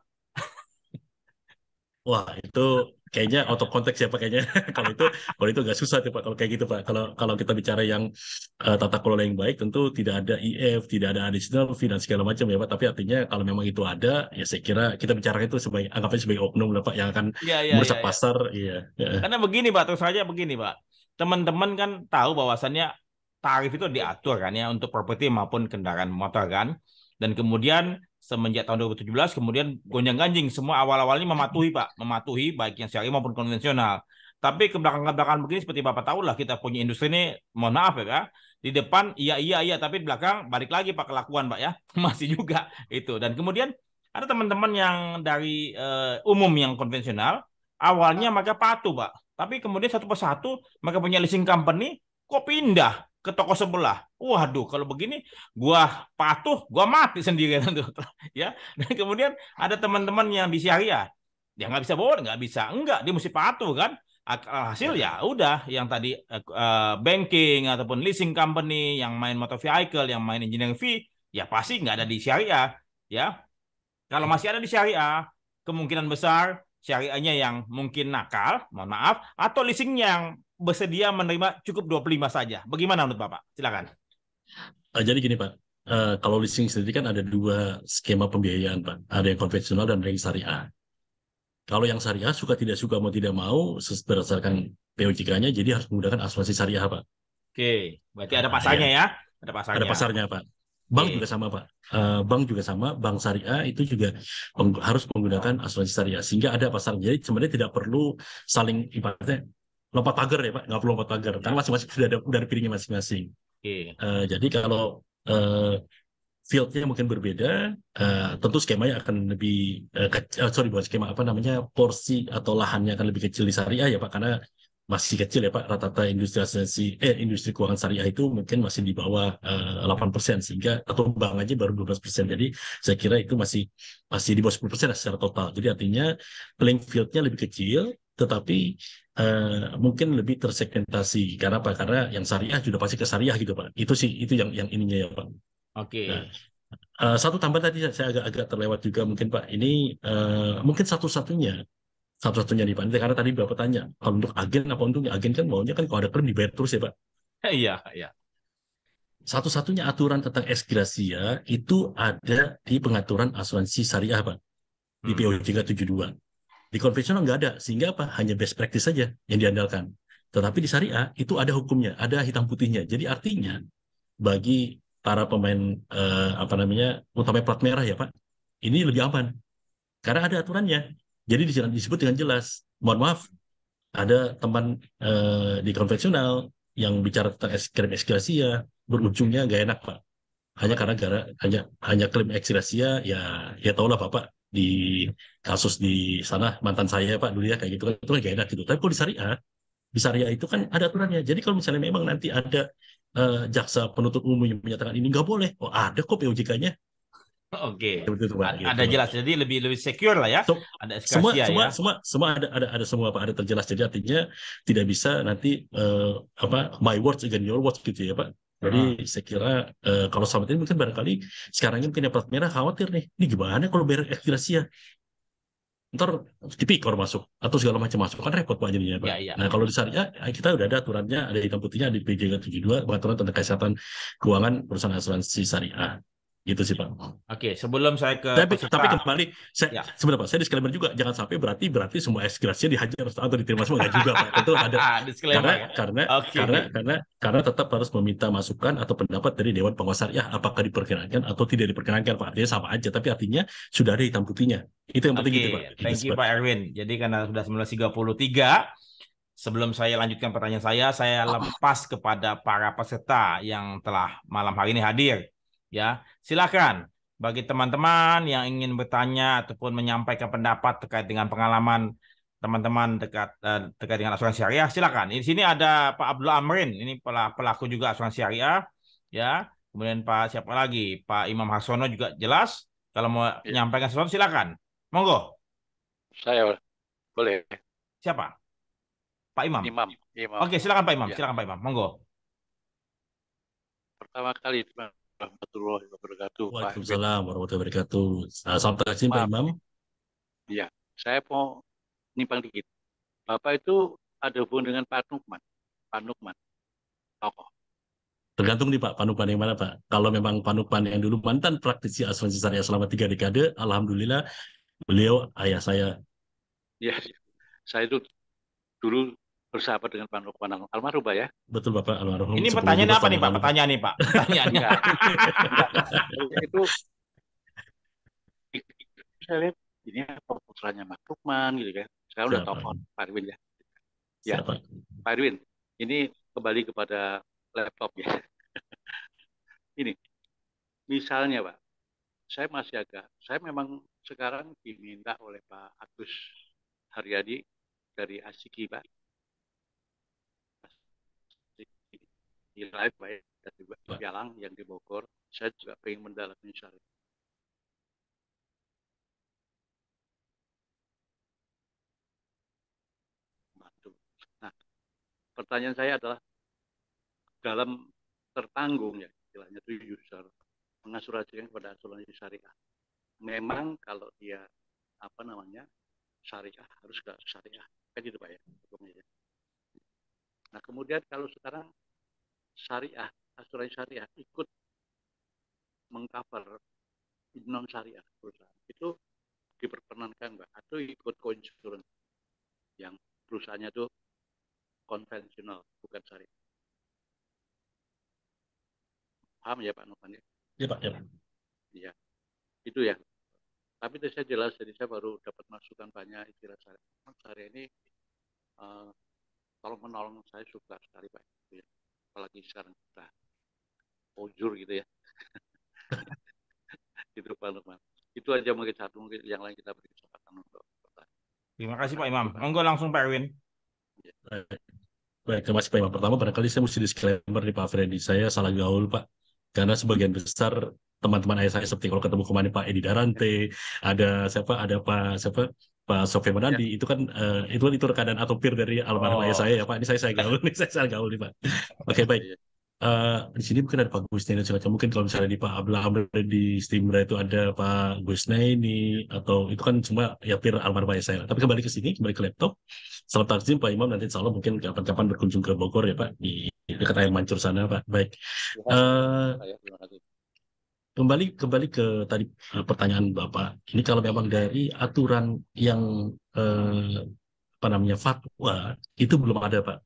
Wah, itu kayaknya out of context ya Pak kayaknya. Kalau itu nggak susah tuh Pak kalau kayak gitu Pak. Kalau kalau kita bicara yang tata kelola yang baik tentu tidak ada IF, tidak ada additional fee dan segala macam ya Pak. Tapi artinya kalau memang itu ada, ya saya kira kita bicara itu sebagai anggapnya sebagai oknum lah Pak yang akan Iya, iya, iya, merusak iya. pasar. Iya. Ya. Karena begini, Pak, terus saja begini, Pak. Teman-teman kan tahu bahwasannya tarif itu diatur kan ya untuk properti maupun kendaraan motor kan. Dan kemudian semenjak tahun 2017 kemudian gonjang-ganjing semua awal-awalnya mematuhi, Pak, mematuhi baik yang syariah maupun konvensional. Tapi ke belakang-belakang begini seperti Bapak tahu lah kita punya industri ini, mohon maaf ya, Pak. Di depan iya iya iya tapi di belakang balik lagi Pak kelakuan, Pak ya. Masih juga itu. Dan kemudian ada teman-teman yang dari umum yang konvensional awalnya mereka patuh, Pak. Tapi kemudian satu persatu mereka punya leasing company, kok pindah ke toko sebelah. Waduh, kalau begini gua patuh, gua mati sendirian tuh. Ya. Dan kemudian ada teman-teman yang di syariah. Dia nggak bisa bawa, nggak bisa. Enggak, dia mesti patuh kan. Hasil ya Ya. udah yang tadi banking ataupun leasing company yang main motor vehicle, yang main engineering fee, ya pasti nggak ada di syariah. Ya, kalau masih ada di syariah, kemungkinan besar syariahnya yang mungkin nakal, mohon maaf, atau leasingnya yang bersedia menerima cukup 25 saja. Bagaimana menurut Bapak? Silakan. Jadi gini Pak, kalau leasing sendiri kan ada dua skema pembiayaan Pak. Ada yang konvensional dan ada yang syariah. Kalau yang syariah suka tidak suka mau tidak mau berdasarkan POJK-nya, jadi harus menggunakan asuransi syariah Pak. Oke, berarti ada Nah, pasarnya ya. ya? Ada Ada pasarnya. pasarnya Pak. Bank juga Oke. sama Pak. Bank juga sama. Bank syariah itu juga harus menggunakan asuransi syariah sehingga ada pasar. Jadi sebenarnya tidak perlu saling ibaratnya lompat pagar ya Pak. Nggak perlu lompat pagar karena Ya. masing-masing sudah ada pilihnya masing-masing. Oke. Jadi kalau fieldnya mungkin berbeda, tentu skemanya akan lebih sorry bukan skema apa namanya porsi atau lahannya akan lebih kecil di syariah ya Pak karena masih kecil ya Pak rata-rata industri keuangan syariah itu mungkin masih di bawah 8% sehingga atau bank aja baru 12%. Jadi saya kira itu masih masih di bawah 10% secara total. Jadi artinya playing fieldnya lebih kecil tetapi mungkin lebih tersegmentasi karena apa? Karena yang syariah sudah pasti ke syariah gitu Pak. Itu sih itu yang ininya ya Pak. Nah, Oke. satu tambahan tadi saya agak terlewat juga mungkin Pak. Ini mungkin satu-satunya nih Pak. Karena tadi Bapak tanya, kalau untuk agen apa untungnya? Agen kan maunya kan kalau ada klaim dibayar terus ya Pak. Iya, iya. Satu-satunya aturan tentang ex gratia itu ada di pengaturan asuransi syariah Pak. Di Hmm. POJK 72. Di konvensional nggak ada. Sehingga apa? Hanya best practice saja yang diandalkan. Tetapi di syariah itu ada hukumnya, ada hitam putihnya. Jadi artinya bagi para pemain apa namanya utamanya plat merah ya Pak, ini lebih aman karena ada aturannya. Jadi disebut dengan jelas. Mohon maaf, ada teman di konvensional yang bicara tentang klaim ex gratia berujungnya nggak enak Pak. Hanya Apa tuh? karena hanya hanya klaim ex gratia ya ya tahulah Bapak di kasus di sana mantan saya Pak dulu ya kayak gitu kan itu kan nggak enak gitu. Tapi kalau di syariah itu kan ada aturannya. Jadi kalau misalnya memang nanti ada jaksa penuntut umum yang menyatakan ini nggak boleh, oh ada kok POJK-nya. Oke. Seperti itu Pak, Ada gitu. jelas. Jadi lebih lebih secure lah ya. So, Ada semua eskasia semua ya. semua semua ada semua Pak, ada terjelas. Jadi artinya tidak bisa nanti apa my words against your words gitu ya Pak. Jadi Heeh. saya kira kalau sama ini mungkin barangkali sekarang ini mungkin yang plat merah khawatir nih, ini gimana kalau bayar ekstrasia? Ntar tipikor masuk atau segala macam masuk kan repot Pak jadinya Pak. Iya, iya. Nah kalau di syariah kita udah ada aturannya, ada hitam putihnya di PJK 72 pengaturan tentang kesehatan keuangan perusahaan asuransi syariah. Gitu sih Pak. Oke, sebelum saya ke Tapi peserta. kembali, Ya. sebenarnya Pak, saya disclaimer juga, jangan sampai berarti semua aspirasinya dihajar atau diterima semua nggak juga Pak. Tentu ada karena Disclaimer ya. karena Oke. karena karena karena tetap harus meminta masukan atau pendapat dari Dewan Pengawas Syariah apakah diperkenankan atau tidak diperkenankan Pak. Artinya sama aja, tapi artinya sudah ada hitam putihnya. Itu yang penting Oke, gitu Pak. Gitu thank sih you Pak. Pak Erwin. Jadi karena sudah 19.33, sebelum saya lanjutkan pertanyaan saya lepas kepada para peserta yang telah malam hari ini hadir. Ya, silakan bagi teman-teman yang ingin bertanya ataupun menyampaikan pendapat terkait dengan pengalaman teman-teman terkait dengan asuransi syariah, silakan. Di sini ada Pak Abdul Amrin, ini pelaku juga asuransi syariah, ya. Kemudian Pak siapa lagi? Pak Imam Harsono juga jelas. Kalau mau Ya, menyampaikan sesuatu, silakan. Monggo. saya boleh. Siapa? Pak Imam. Imam, Imam. Oke, silakan Pak Imam. Ya, Silakan Pak Imam. Monggo. pertama kali warahmatullahi wabarakatuh, Pak Erwin. Waalaikumsalam warahmatullahi wabarakatuh. Salam takzim Pak Maaf, Imam. ya, saya mau nimpang dikit. Bapak itu ada hubungan dengan Pak Nukman, tokoh. Tergantung nih Pak, panukan yang mana Pak. Kalau memang panukan yang dulu mantan praktisi asuransi syariah selama 3 dekade, alhamdulillah beliau ayah saya. Ya, saya itu dulu bersahabat dengan Pak Nukman almarhum, Pak ya. Betul Bapak almarhum Ini 10 pertanyaannya apa tahun nih yang Pak? lalu Pak. Pertanyaan nih Pak. Pertanyaannya. Enggak, enggak. Itu saya lihat ini apa putranya Mas Nukman gitu kan. Sekarang udah Siapa? tokoh, Pak Erwin ya. Ya, Siapa? Pak Erwin, ini kembali kepada laptop ya. Ini, misalnya Pak, saya memang sekarang diminta oleh Pak Agus Haryadi dari Asiki Pak, di live Pak, dan juga di Galang yang di Bogor. Saya juga pengen mendalami syariah. Nah, pertanyaan saya adalah dalam tertanggung ya istilahnya itu user mengasurasikan kepada asuransi syariah. Memang kalau dia apa namanya syariah harus ke syariah kan gitu Pak ya. Nah kemudian kalau sekarang syariah asuransi syariah ikut mengcover non syariah perusahaan itu diperkenankan Mbak atau ikut co-insurance yang perusahaannya itu konvensional bukan syariah. Paham ya Pak Novan ya? Ya Pak, ya. Iya, itu ya. Tapi tadi saya jelas, jadi saya baru dapat masukan banyak istilah syariah. Syariah ini tolong menolong saya suka sekali Pak. Ya. Apalagi sekarang kita ojur gitu ya. Gitu Pak Novan. Itu aja mungkin satu, mungkin yang lain kita beri kesempatan untuk bertanya. Terima kasih Pak Imam. Monggo langsung Pak Erwin. Ya. Baik, terima kasih Pak Imam. Pertama, barangkali saya mesti disclaimer nih Pak Freddy. Saya salah gaul Pak. Karena sebagian besar teman-teman ayah saya seperti kalau ketemu kemarin Pak Edi Darante, ada siapa, ada Pak Sofyan Manandi, itu kan itu rekanan atau peer dari almarhum ayah saya ya Pak. Ini saya gaul nih, saya salah gaul nih Pak. Oke, baik. Di sini mungkin ada Pak Gusne dan segala mungkin kalau misalnya di Pak Abraham di Stimra itu ada Pak Gusne ini atau itu kan cuma ya peer almarhum ayah saya. Tapi kembali ke sini, kembali ke laptop. Selamat takzim Pak Imam, nanti insya Allah mungkin kapan-kapan berkunjung ke Bogor ya Pak, di dekat Air Mancur sana Pak. Baik. Terima kasih. Kembali ke tadi pertanyaan Bapak. Ini kalau memang dari aturan yang apa namanya fatwa itu belum ada Pak,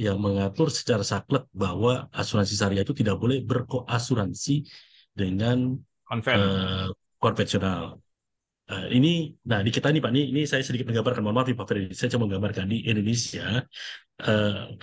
yang mengatur secara saklek bahwa asuransi syariah itu tidak boleh berkoasuransi dengan konvensional. Nah di kita nih Pak, ini saya sedikit menggambarkan, mohon maaf Pak Ferdi, saya cuma menggambarkan di Indonesia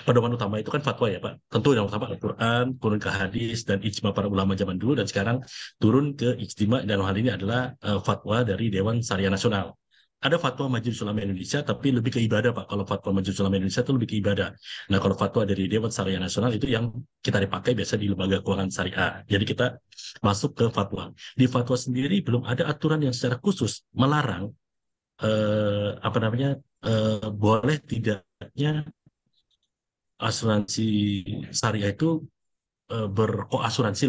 pedoman utama itu kan fatwa ya Pak. Tentu yang utama Al-Quran, turun ke hadis dan ijma para ulama zaman dulu, dan sekarang turun ke ijtima dalam hal ini adalah fatwa dari Dewan Syariah Nasional. Ada fatwa Majelis Ulama Indonesia, tapi lebih ke ibadah Pak. Kalau fatwa Majelis Ulama Indonesia itu lebih ke ibadah. Nah kalau fatwa dari Dewan Syariah Nasional itu yang kita dipakai biasa di lembaga keuangan syariah. Jadi kita masuk ke fatwa. Di fatwa sendiri belum ada aturan yang secara khusus melarang apa namanya boleh tidaknya asuransi syariah itu berkoasuransi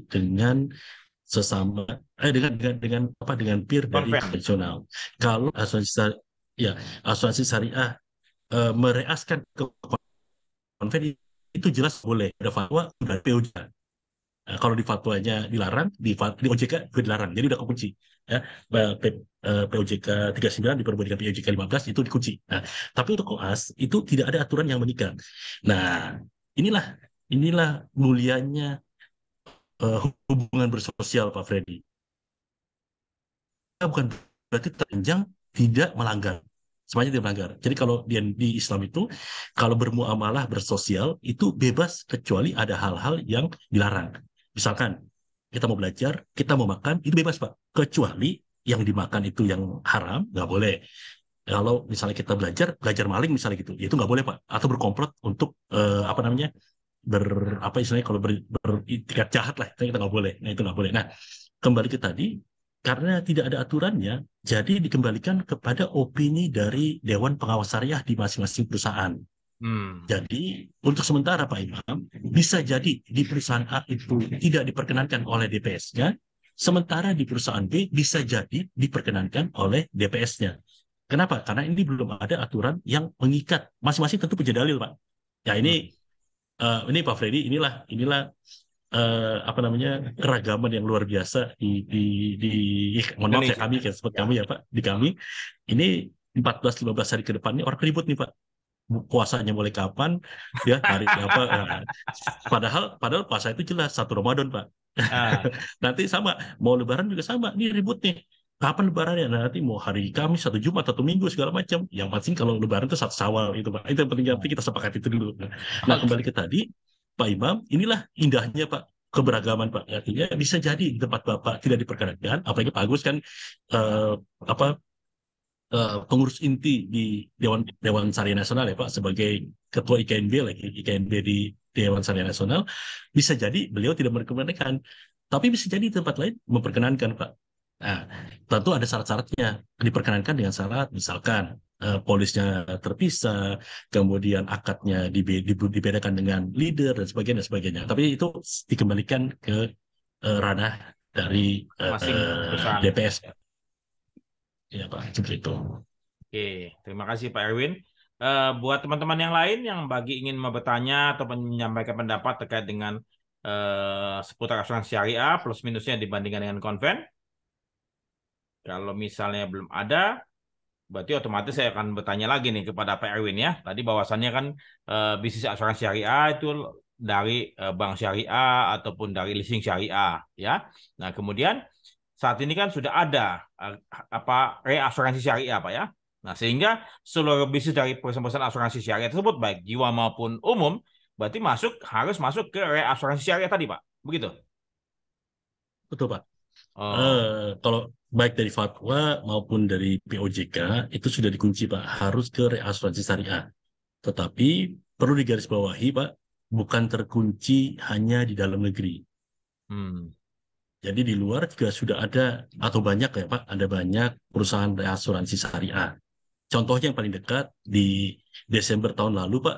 dengan sesama dengan peer dari konvensional. Kalau asuransi syariah mereaskan ke konven itu jelas boleh, ada fatwa dari POJ. Nah, kalau di fatwanya dilarang, di OJK juga dilarang, jadi udah kekunci. Ya, POJK 39 diperbuat dengan POJK 15 itu dikunci. Nah, tapi untuk koas itu tidak ada aturan yang mengikat. Nah, inilah mulianya hubungan bersosial Pak Freddy. Bukan berarti telanjang tidak melanggar. Semuanya tidak melanggar. Jadi kalau di Islam itu, kalau bermuamalah bersosial itu bebas kecuali ada hal-hal yang dilarang. Misalkan kita mau belajar, kita mau makan, itu bebas Pak. Kecuali yang dimakan itu yang haram, nggak boleh. Kalau misalnya kita belajar maling misalnya gitu, ya itu nggak boleh Pak. Atau berkomplot untuk apa namanya, istilahnya kalau beritikat jahat lah, itu kita nggak boleh. Nah itu nggak boleh. Nah kembali ke tadi, karena tidak ada aturannya, jadi dikembalikan kepada opini dari Dewan Pengawas Syariah di masing-masing perusahaan. Jadi untuk sementara Pak Imam, bisa jadi di perusahaan A itu tidak diperkenankan oleh DPS-nya, sementara di perusahaan B bisa jadi diperkenankan oleh DPS-nya. Kenapa? Karena ini belum ada aturan yang mengikat. Masing-masing tentu punya dalil Pak. Ya ini Pak Freddy, inilah apa namanya, keragaman yang luar biasa di mohon maaf ya, kami seperti kami ya Pak, di kami ini 14-15 hari ke depan ini orang ribut nih Pak, puasanya mulai kapan ya, hari apa padahal puasa itu jelas 1 Ramadan Pak. Nanti sama mau lebaran juga sama, ini ribut nih kapan lebarannya, nanti mau hari Kamis, 1 Jumat, 1 Minggu segala macam. Yang pasti kalau lebaran itu 1 Syawal itu Pak, itu yang penting, kita sepakat itu dulu. Nah kembali ke tadi Pak Imam, inilah indahnya Pak, keberagaman Pak. Artinya bisa jadi di tempat Bapak tidak diperkenankan, apalagi Pak Agus kan pengurus inti di Dewan Syariah Nasional ya Pak, sebagai ketua IKNB lagi, IKNB di Dewan Syariah Nasional, bisa jadi beliau tidak merekomendasikan, tapi bisa jadi di tempat lain memperkenankan Pak. Nah, tentu ada syarat-syaratnya. Diperkenankan dengan syarat, misalkan polisnya terpisah, kemudian akadnya dibedakan dengan leader dan sebagainya, sebagainya. Tapi itu dikembalikan ke ranah dari Masing perusahaan. DPS. Ya Pak, seperti itu. Oke, terima kasih Pak Erwin. Buat teman-teman yang lain yang bagi ingin mau bertanya atau menyampaikan pendapat terkait dengan seputar asuransi syariah plus minusnya dibandingkan dengan konven, kalau misalnya belum ada, berarti otomatis saya akan bertanya lagi nih kepada Pak Erwin ya. Tadi bahwasannya kan bisnis asuransi syariah itu dari bank syariah ataupun dari leasing syariah ya. Nah, kemudian saat ini kan sudah ada reasuransi syariah Pak ya. Nah, sehingga seluruh bisnis dari perusahaan-perusahaan asuransi syariah tersebut baik jiwa maupun umum berarti harus masuk ke reasuransi syariah tadi Pak. Begitu. Betul Pak. Oh. Kalau baik dari fatwa maupun dari POJK itu sudah dikunci Pak, harus ke reasuransi syariah. Tetapi perlu digarisbawahi Pak, bukan terkunci hanya di dalam negeri. Jadi di luar juga sudah ada atau banyak ya Pak, ada banyak perusahaan reasuransi syariah. Contohnya yang paling dekat di Desember tahun lalu Pak,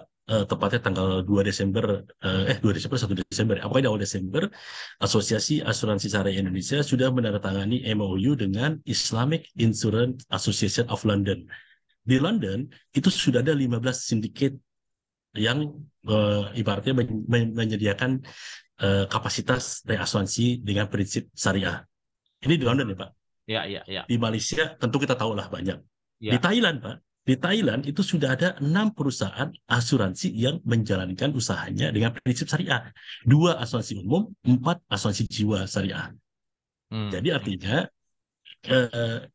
tepatnya tanggal 2 Desember, 2 Desember, 1 Desember, apa di awal Desember, Asosiasi Asuransi Syariah Indonesia sudah menandatangani MOU dengan Islamic Insurance Association of London. Di London itu sudah ada 15 sindiket yang ibaratnya menyediakan kapasitas reasuransi dengan prinsip syariah. Ini di London ya Pak. Ya, ya, ya. Di Malaysia tentu kita tahulah banyak. Ya. Di Thailand Pak, di Thailand itu sudah ada 6 perusahaan asuransi yang menjalankan usahanya dengan prinsip syariah. 2 asuransi umum, 4 asuransi jiwa syariah. Jadi artinya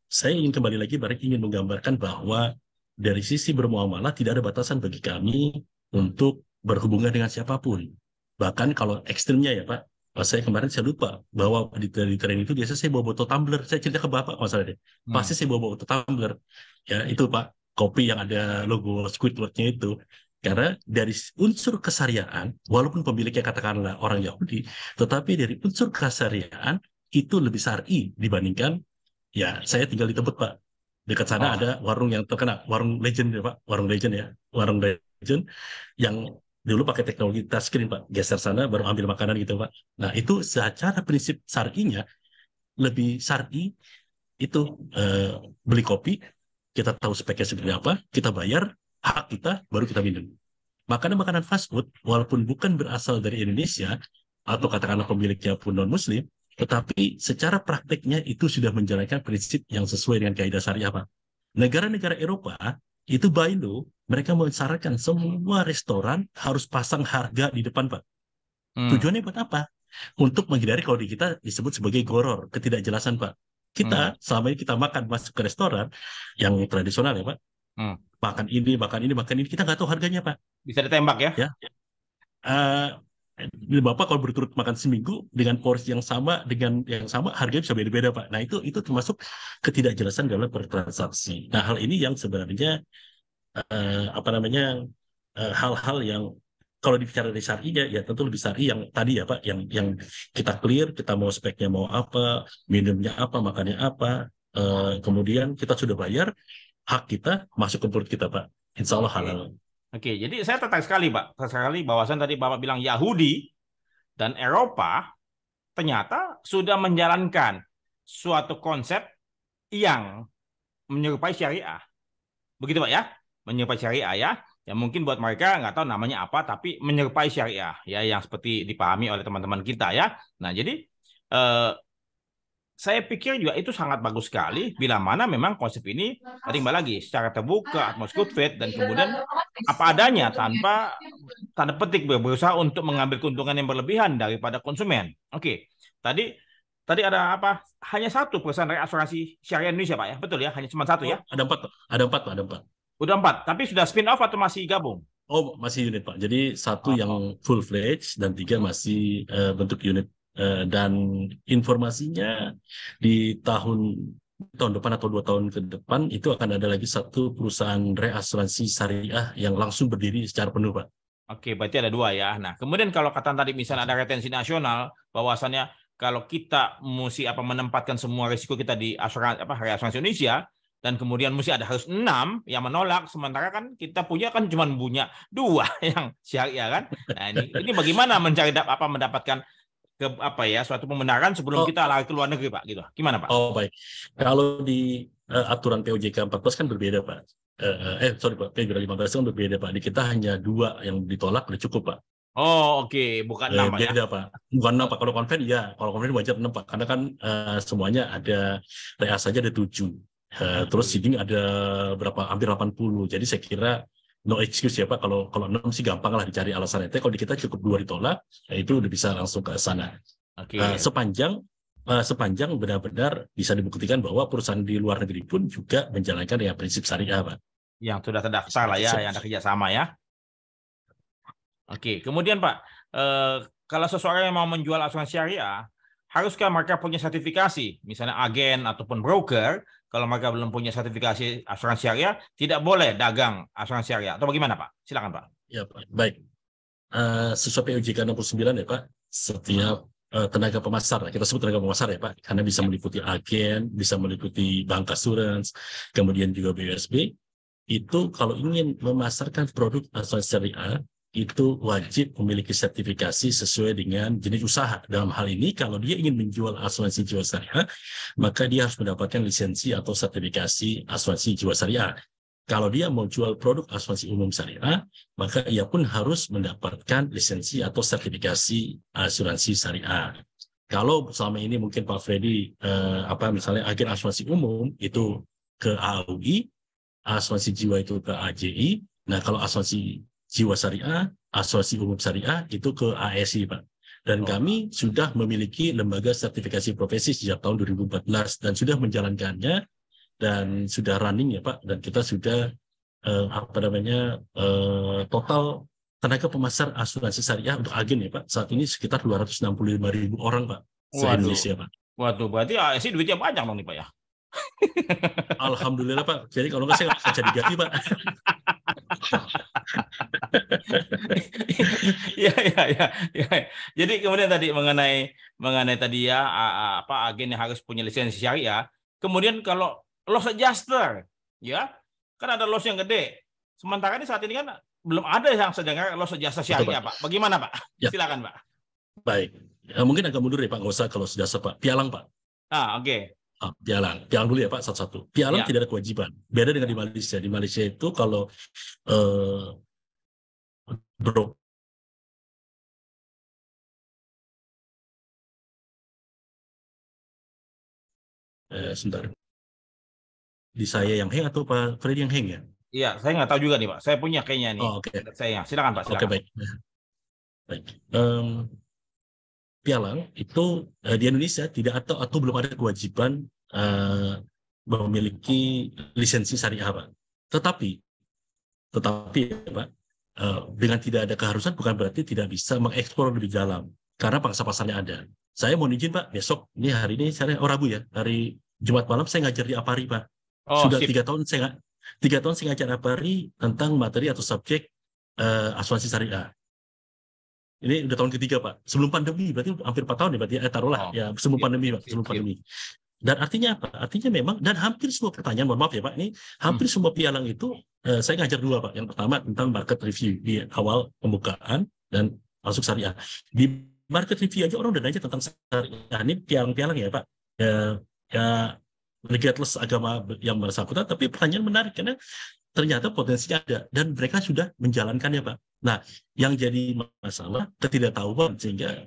saya ingin kembali lagi, ingin menggambarkan bahwa dari sisi bermuamalah tidak ada batasan bagi kami untuk berhubungan dengan siapapun. Bahkan kalau ekstrimnya ya Pak, saya kemarin saya lupa bahwa di tren itu biasa saya bawa botol tumbler. Saya cerita ke Bapak masalahnya. Pasti saya bawa botol tumbler. Ya itu Pak, kopi yang ada logo Squidward-nya itu. Karena dari unsur kesyariaan, walaupun pemiliknya katakanlah orang Yahudi, tetapi dari unsur kesyariaan itu lebih syar'i dibandingkan, ya saya tinggal di Tebet Pak. Dekat sana ada warung yang terkenal, warung legend ya Pak, warung legend ya, warung legend yang dulu pakai teknologi touchscreen Pak, geser sana baru ambil makanan gitu Pak. Nah itu secara prinsip syar'inya lebih syar'i itu beli kopi, kita tahu speknya seperti apa, kita bayar, hak kita, baru kita minum. Makanan-makanan fast food, walaupun bukan berasal dari Indonesia, atau katakanlah pemiliknya pun non-muslim, tetapi secara prakteknya itu sudah menjalankan prinsip yang sesuai dengan kaidah syariah Pak. Negara-negara Eropa, itu by law, mereka mensyaratkan semua restoran harus pasang harga di depan Pak. Tujuannya buat apa? Untuk menghindari kalau di kita disebut sebagai goror, ketidakjelasan Pak. Kita selama ini kita masuk ke restoran yang tradisional ya Pak. Makan ini, kita nggak tahu harganya Pak. Bisa ditembak ya? Ya. Bapak kalau berturut makan seminggu dengan porsi yang sama, harganya bisa beda-beda Pak. Nah itu termasuk ketidakjelasan dalam bertransaksi. Nah hal ini yang sebenarnya hal-hal yang kalau dibicara dari syar'inya ya tentu lebih syar'i yang tadi ya Pak, yang kita clear, kita mau speknya mau apa, minumnya apa, makannya apa, kemudian kita sudah bayar, hak kita masuk ke perut kita Pak, insya Allah halal. Oke, jadi saya tertarik sekali Pak, bahwasan tadi Bapak bilang Yahudi dan Eropa ternyata sudah menjalankan suatu konsep yang menyerupai syariah. Begitu Pak ya? Menyerupai syariah ya. Ya mungkin buat mereka nggak tahu namanya apa, tapi menyerupai syariah ya, yang seperti dipahami oleh teman-teman kita ya. Nah jadi saya pikir juga itu sangat bagus sekali bila mana memang konsep ini tadi kembali lagi secara terbuka, atmosfer good faith, dan kemudian apa adanya tanpa tanda petik berusaha untuk mengambil keuntungan yang berlebihan daripada konsumen. Oke, tadi ada apa? Hanya satu perusahaan reasuransi syariah Indonesia Pak ya, betul ya? Hanya cuma satu ya? Ada empat Pak. Udah 4, tapi sudah spin off atau masih gabung? Oh, masih unit Pak. Jadi 1 yang full fledged dan 3 masih bentuk unit. Dan informasinya di tahun tahun depan atau 2 tahun ke depan itu akan ada lagi satu perusahaan reasuransi syariah yang langsung berdiri secara penuh, Pak. Oke, berarti ada 2 ya. Nah, kemudian kalau kata tadi misalnya ada retensi nasional, bahwasannya kalau kita mesti menempatkan semua risiko kita di reasuransi Indonesia, dan kemudian mesti harus 6 yang menolak, sementara kan kita punya 2 yang syariah kan. Nah, ini bagaimana mendapatkan suatu pembenaran sebelum kita lari ke luar negeri, Pak, gitu. Gimana, Pak? Oh, baik. Kalau di aturan POJK 14 kan berbeda, Pak. Pak, POJK 15 kan berbeda, Pak. Di kita hanya 2 yang ditolak udah cukup, Pak. Oh, oke. Bukan 6, Pak, ya? Beda, Pak. Bukan 6, Pak. Kalau konven, ya. Kalau konven wajar 6, Pak. Karena kan semuanya ada, reas saja ada 7. Terus seeding ada berapa? Hampir 80. Jadi saya kira no excuse ya, Pak. Kalau 6 sih gampang lah dicari alasannya. Tapi kalau di kita cukup 2 ditolak, itu udah bisa langsung ke sana. Oke. Sepanjang benar-benar bisa dibuktikan bahwa perusahaan di luar negeri pun juga menjalankan ya prinsip syariah, Pak. Yang sudah terdaftar lah ya, yang ada kerjasama ya. Oke, kemudian Pak, kalau seseorang yang mau menjual asuransi syariah, haruskah mereka punya sertifikasi, misalnya agen ataupun broker? Kalau mereka belum punya sertifikasi asuransi syariah, tidak boleh dagang asuransi syariah, atau bagaimana, Pak? Silakan, Pak. Ya, Pak. Baik. Sesuai POJK 69 ya, Pak, setiap tenaga pemasar, kita sebut tenaga pemasar ya, Pak, karena bisa meliputi agen, bisa meliputi bank asuransi, kemudian juga BUSB, itu kalau ingin memasarkan produk asuransi syariah, itu wajib memiliki sertifikasi sesuai dengan jenis usaha. Dalam hal ini, kalau dia ingin menjual asuransi jiwa syariah, maka dia harus mendapatkan lisensi atau sertifikasi asuransi jiwa syariah. Kalau dia mau jual produk asuransi umum syariah, maka ia pun harus mendapatkan lisensi atau sertifikasi asuransi syariah. Kalau selama ini mungkin Pak Freddy, misalnya agen asuransi umum itu ke AUI, asuransi jiwa itu ke AJI. Nah, kalau asuransi jiwa syariah, asuransi umum syariah itu ke ASI, Pak. Dan kami sudah memiliki lembaga sertifikasi profesi sejak tahun 2014 dan sudah menjalankannya. Dan sudah running ya, Pak, dan kita sudah total tenaga pemasar asuransi syariah untuk agen ya, Pak, saat ini sekitar 265.000 orang, Pak, se-Indonesia, Pak. Waduh, berarti ASI duitnya banyak dong nih, Pak, ya? Alhamdulillah, Pak. Jadi kalau nggak saya nggak jadi gaji, Pak. Ya. Jadi kemudian tadi mengenai tadi ya agen yang harus punya lisensi syariah. Kemudian kalau loss adjuster, ya kan ada loss yang gede. Sementara ini saat ini kan belum ada yang sedang loss adjuster syariah, Pak. Bagaimana, Pak? Ya. Silakan, Pak. Baik, mungkin agak mundur ya, Pak. Nggak usah kalau sudah Pak. Pialang, Pak. Oke. Pialang dulu ya, Pak, satu-satu. Pialang tidak ada kewajiban. Beda dengan di Malaysia. Di Malaysia itu kalau sebentar. Di saya yang hang atau Pak Freddy yang hang ya? Iya, saya nggak tahu juga nih, Pak. Saya punya kayaknya nih. Okay. Saya silakan, Pak. Silakan. Oke, baik. Pialang itu di Indonesia tidak atau belum ada kewajiban memiliki lisensi syariah, Pak. Tetapi ya, Pak, dengan tidak ada keharusan bukan berarti tidak bisa mengeksplor lebih dalam karena pangsa pasarnya ada. Saya mau izin, Pak, besok ini hari ini saya Rabu ya, hari Jumat malam saya ngajar di Apari, Pak. Sudah 3 tahun saya ngajar Apari tentang materi atau subjek asuransi syariah. Ini udah tahun ketiga, Pak. Sebelum pandemi, berarti hampir 4 tahun ya, berarti taruhlah ya sebelum pandemi, Pak. Sebelum pandemi. Dan artinya apa? Artinya memang, dan hampir semua pertanyaan, mohon maaf ya, Pak, ini hampir semua pialang itu saya ngajar 2, Pak. Yang pertama tentang market review di awal pembukaan dan masuk syariah. Di market review aja orang udah nanya tentang syariah. Ini pialang-pialang ya, Pak. Ya regardless agama yang bersangkutan, tapi pertanyaan menarik karena ternyata potensinya ada dan mereka sudah menjalankannya, Pak. Nah, yang jadi masalah ketidaktahuan sehingga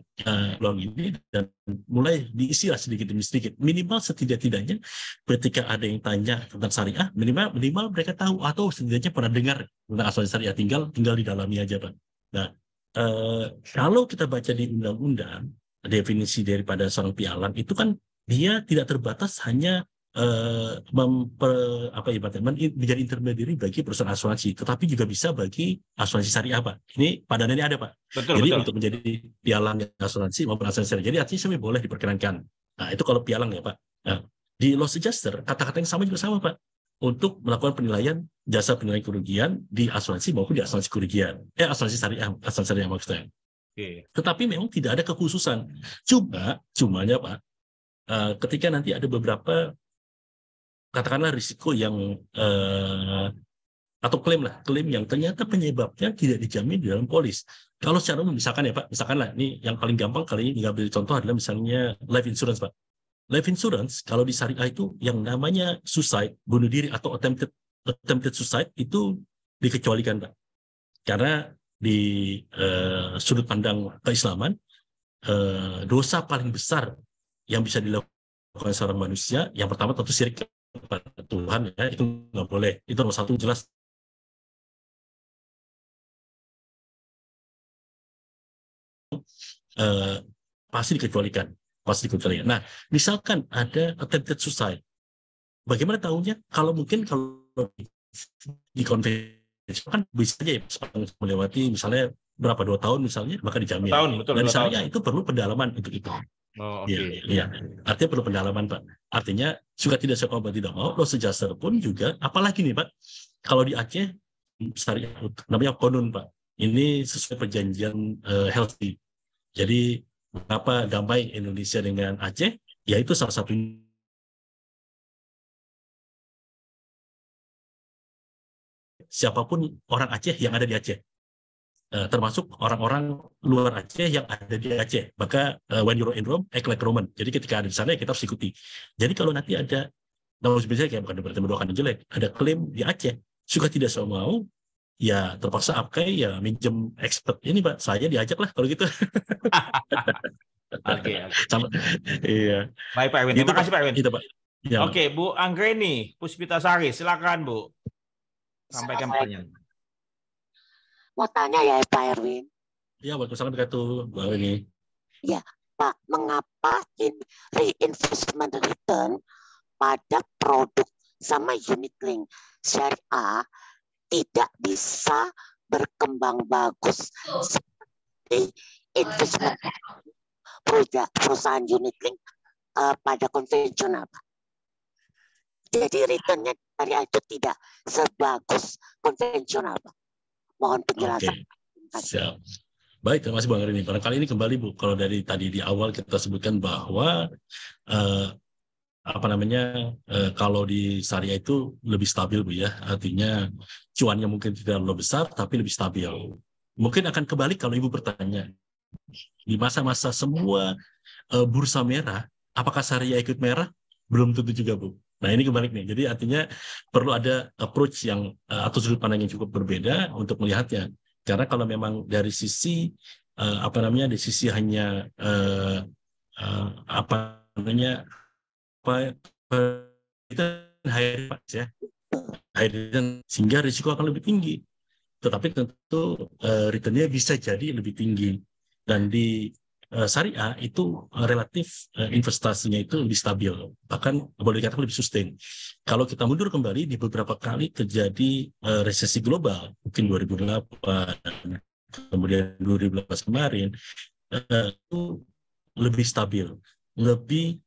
peluang ini dan mulai diisi sedikit demi sedikit. Minimal setidak-tidaknya ketika ada yang tanya tentang syariah, minimal mereka tahu atau setidaknya pernah dengar tentang asuransi syariah, tinggal di dalamnya aja, Pak. Nah, kalau kita baca di undang-undang definisi daripada seorang pialang itu kan dia tidak terbatas hanya menjadi intermediary bagi perusahaan asuransi, tetapi juga bisa bagi asuransi syariah, Pak. Ini padanannya ada, Pak. Jadi untuk menjadi pialang asuransi maupun asuransi syariah. Jadi artinya boleh diperkenankan. Nah, itu kalau pialang ya, Pak. Nah, Di loss adjuster, kata-kata yang sama juga sama, Pak. Untuk melakukan penilaian jasa penilaian kerugian di asuransi maupun di asuransi kerugian. Asuransi syariah maksudnya. Oke. Tetapi memang tidak ada kekhususan. Cumanya Pak, ketika nanti ada beberapa katakanlah risiko yang atau klaim yang ternyata penyebabnya tidak dijamin di dalam polis. Kalau secara umum misalkan ya Pak, misalkanlah ini yang paling gampang kali ini ngambil contoh adalah misalnya life insurance Pak. Life insurance kalau di syariah itu yang namanya suicide, bunuh diri atau attempted suicide itu dikecualikan Pak. Karena di sudut pandang keislaman, dosa paling besar yang bisa dilakukan seorang manusia, yang pertama tentu syirik kepada Tuhan, ya, itu nggak boleh. Itu nomor satu jelas. Pasti dikecualikan. Nah, misalkan ada attempted suicide, bagaimana tahunya? Kalau di konvensi kan bisa aja ya, melewati misalnya berapa 2 tahun misalnya, maka dijamin. 2 tahun, betul. Dan 2 tahun. syariah itu perlu pendalaman untuk itu. Oh, oke. Iya. Artinya perlu pendalaman, Pak. Artinya suka tidak suka tidak mau, loss adjuster pun juga, apalagi nih Pak, kalau di Aceh syariah namanya konun Pak. Ini sesuai perjanjian Helsinki. Jadi apa damai Indonesia dengan Aceh, yaitu salah satu siapapun orang Aceh yang ada di Aceh, termasuk orang-orang luar Aceh yang ada di Aceh. Maka when you're in Rome, act like Roman. Jadi ketika ada di sana ya kita harus ikuti. Jadi kalau nanti ada, misalnya kayak bukan berarti mendoakan jelek, ada klaim di Aceh, suka tidak mau, ya terpaksa Apkai ya minjem expert ini Pak, saya diajak lah kalau gitu. Oke. Iya. Baik Pak Erwin, Gitu, terima kasih Pak Erwin. Gitu, Pak. Ya, Oke, Bu Anggreni Puspitasari, silakan Bu. Sampaikan pertanyaan. Mau tanya ya Pak Erwin. Ya, waalaikumsalam warahmatullahi wabarakatuh, Bu Anggreni. Ya, Pak, mengapa reinvestment return pada produk sama unit link syariah tidak bisa berkembang bagus seperti investment perusahaan unit link pada konvensional, Pak? Jadi returnnya syariah itu tidak sebagus konvensional, Pak. Mohon penjelasan. Oke. Siap. Baik, terima kasih Bang Rini. Barangkali ini kembali Bu, kalau dari tadi di awal kita sebutkan bahwa kalau di syariah itu lebih stabil Bu ya, artinya cuannya mungkin tidak terlalu besar tapi lebih stabil. Mungkin akan kebalik kalau Ibu bertanya, di masa-masa semua bursa merah, apakah syariah ikut merah? Belum tentu juga Bu. Nah ini kebalik nih, jadi artinya perlu ada approach yang atau sudut pandang yang cukup berbeda untuk melihatnya. Karena kalau memang dari sisi di sisi hanya sehingga risiko akan lebih tinggi. Tetapi tentu return-nya bisa jadi lebih tinggi. Dan di syariah itu relatif investasinya itu lebih stabil, bahkan boleh dikatakan lebih sustain. Kalau kita mundur kembali di beberapa kali terjadi resesi global, mungkin 2008, kemudian 2012 kemarin, itu lebih stabil, lebih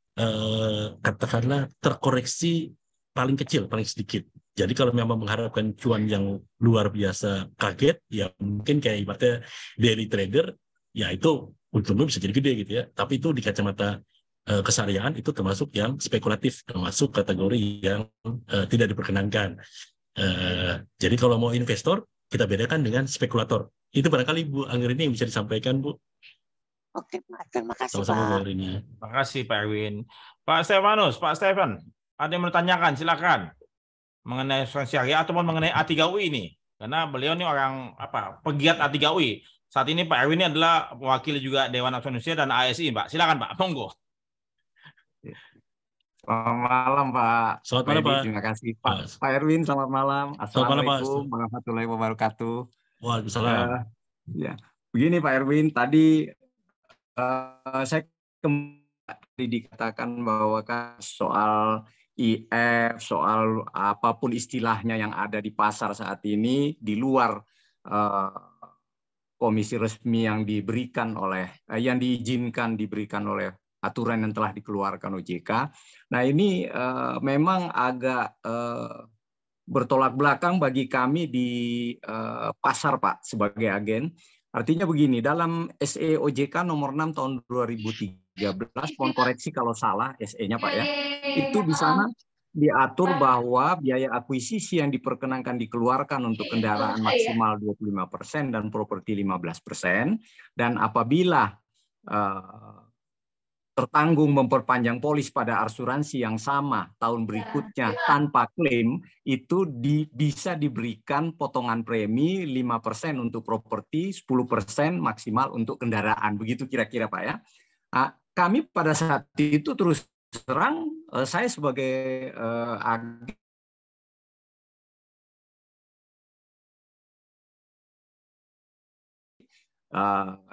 katakanlah terkoreksi paling kecil, paling sedikit. Jadi kalau memang mengharapkan cuan yang luar biasa kaget, ya mungkin kayak ibaratnya daily trader, ya itu untungnya bisa jadi gede gitu ya. Tapi itu di kacamata kesyariahan itu termasuk yang spekulatif, termasuk kategori yang tidak diperkenankan. Jadi kalau mau investor, kita bedakan dengan spekulator. Itu barangkali Bu Anggreni yang bisa disampaikan Bu. Oke, terima kasih Sama-sama, Pak. Terima kasih Pak Erwin. Pak Stefanus, Pak Stefan, ada yang mau ditanyakan, silakan. Mengenai asuransi syariah ataupun mengenai A3UI ini. Karena beliau ini orang pegiat A3UI. Saat ini Pak Erwin ini adalah mewakili juga Dewan Asuransi dan ASI, Pak. Silakan Pak, monggo. Selamat malam Pak. Selamat malam Pak. Terima kasih Pak Erwin. Selamat malam. Assalamualaikum warahmatullahi wabarakatuh. Waalaikumsalam. Ya, begini Pak Erwin. Tadi saya kembali dikatakan bahwa soal IF, soal apapun istilahnya yang ada di pasar saat ini di luar komisi resmi yang diberikan yang diizinkan diberikan oleh aturan yang telah dikeluarkan OJK. Nah ini memang agak bertolak belakang bagi kami di pasar Pak sebagai agen. Artinya begini, dalam SE OJK nomor 6 tahun 2013, mohon koreksi kalau salah SE-nya Pak ya, itu di sana diatur bahwa biaya akuisisi yang diperkenankan dikeluarkan untuk kendaraan maksimal 25% dan properti 15%, dan apabila tertanggung memperpanjang polis pada asuransi yang sama tahun berikutnya tanpa klaim, itu bisa diberikan potongan premi 5% untuk properti, 10% maksimal untuk kendaraan. Begitu kira-kira Pak ya. Nah, kami pada saat itu terus terang, saya sebagai agen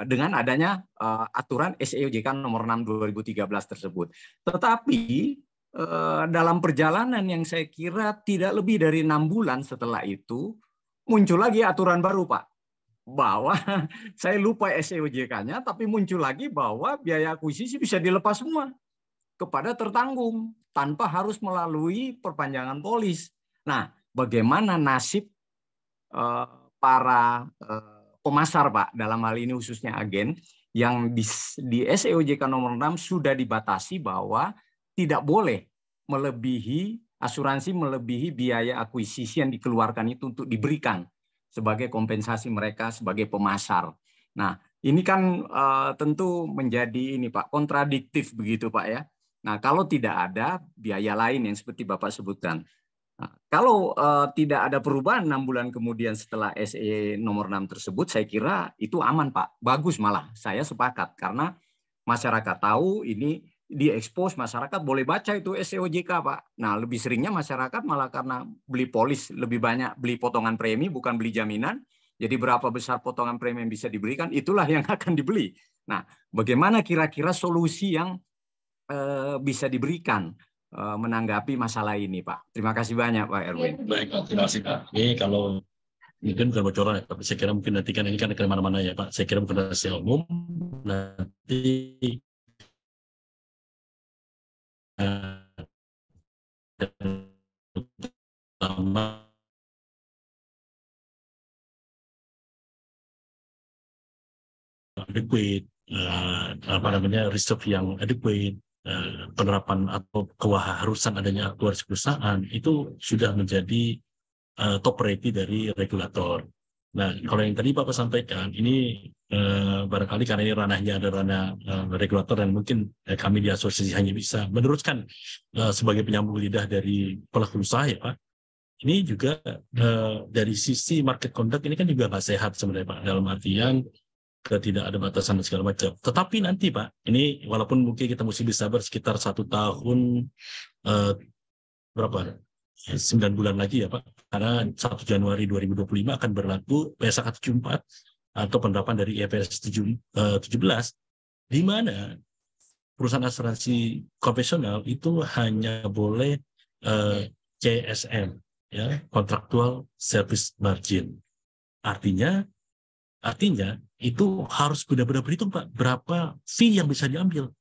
dengan adanya aturan SE OJK nomor 6 2013 tersebut. Tetapi dalam perjalanan yang saya kira tidak lebih dari 6 bulan setelah itu, muncul lagi aturan baru Pak. Bahwa saya lupa SE OJK-nya, tapi muncul lagi bahwa biaya akuisisi bisa dilepas semua kepada tertanggung tanpa harus melalui perpanjangan polis. Nah, bagaimana nasib para pemasar Pak, dalam hal ini khususnya agen, yang di SE OJK nomor 6 sudah dibatasi bahwa tidak boleh melebihi asuransi melebihi biaya akuisisi yang dikeluarkan itu untuk diberikan sebagai kompensasi mereka sebagai pemasar. Nah, ini kan tentu menjadi ini Pak, kontradiktif begitu Pak ya. Nah, kalau tidak ada biaya lain yang seperti Bapak sebutkan. Nah, kalau tidak ada perubahan 6 bulan kemudian setelah SE nomor 6 tersebut, saya kira itu aman Pak. Bagus malah, saya sepakat. Karena masyarakat tahu ini diekspos, masyarakat boleh baca itu SE OJK Pak. Nah, lebih seringnya masyarakat malah karena beli polis, lebih banyak beli potongan premi, bukan beli jaminan. Jadi berapa besar potongan premi yang bisa diberikan, itulah yang akan dibeli. Nah, bagaimana kira-kira solusi yang bisa diberikan menanggapi masalah ini, Pak? Terima kasih banyak, Pak Erwin. Baik, terima kasih, Pak. Ini kalau mungkin bukan bocoran, tapi saya kira mungkin nanti kan ini kan kemana-mana ya, Pak. Saya kira mungkin rahasia umum nanti adequate, apa namanya, reserve yang adequate, penerapan atau keharusan adanya aktuaris perusahaan itu sudah menjadi top priority dari regulator. Nah, kalau yang tadi Bapak sampaikan, ini barangkali karena ini ranahnya ada ranah regulator dan mungkin kami di asosiasi hanya bisa meneruskan sebagai penyambung lidah dari pelaku usaha ya Pak. Ini juga dari sisi market conduct ini kan juga nggak sehat sebenarnya Pak, dalam artian tidak ada batasan dan segala macam. Tetapi nanti Pak, ini walaupun mungkin kita mesti bersabar sekitar 1 tahun, berapa? 9 bulan lagi ya Pak, karena 1 Januari 2025 akan berlaku PSAK 74 atau penerapan dari IFRS 17, di mana perusahaan asuransi konvensional itu hanya boleh CSM, ya, Contractual Service Margin. Artinya itu harus benar-benar berhitung Pak, berapa fee yang bisa diambil.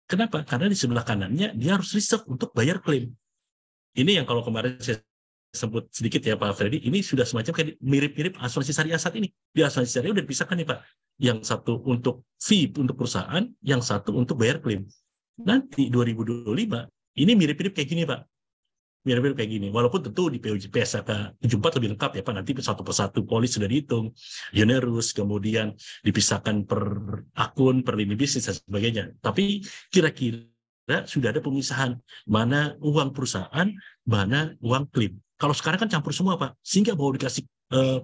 Kenapa? Karena di sebelah kanannya dia harus reserve untuk bayar klaim. Ini yang kalau kemarin saya sebut sedikit ya Pak Freddy, ini sudah semacam kayak mirip-mirip asuransi syariah saat ini. Di asuransi syariah udah dipisahkan nih Pak. Yang satu untuk fee untuk perusahaan, yang satu untuk bayar klaim. Nanti 2025, ini mirip-mirip kayak gini Pak. Mirip-mirip kayak gini. Walaupun tentu di PSAK 74 lebih lengkap ya Pak. Nanti satu persatu polis sudah dihitung. Generus, kemudian dipisahkan per akun, per lini bisnis, dan sebagainya. Tapi kira-kira sudah ada pemisahan mana uang perusahaan, mana uang klaim. Kalau sekarang kan campur semua Pak, sehingga mau dikasih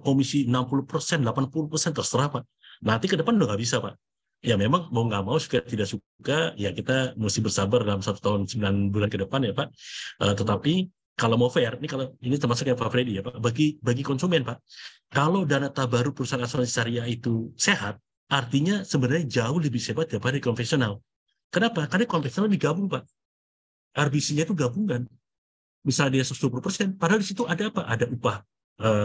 komisi 60%, 80% terserah Pak. Nanti ke depan udah nggak bisa Pak. Ya memang mau nggak mau, suka tidak suka, ya kita mesti bersabar dalam 1 tahun 9 bulan ke depan ya Pak. Tetapi kalau mau fair, ini termasuk yang Pak Freddy ya Pak, bagi konsumen Pak, kalau dana tabaru perusahaan asuransi syariah itu sehat, artinya sebenarnya jauh lebih sehat daripada konvensional. Kenapa? Karena konvensional digabung, Pak. RBC-nya itu gabungan. Misalnya dia 120%, padahal di situ ada apa? Ada upah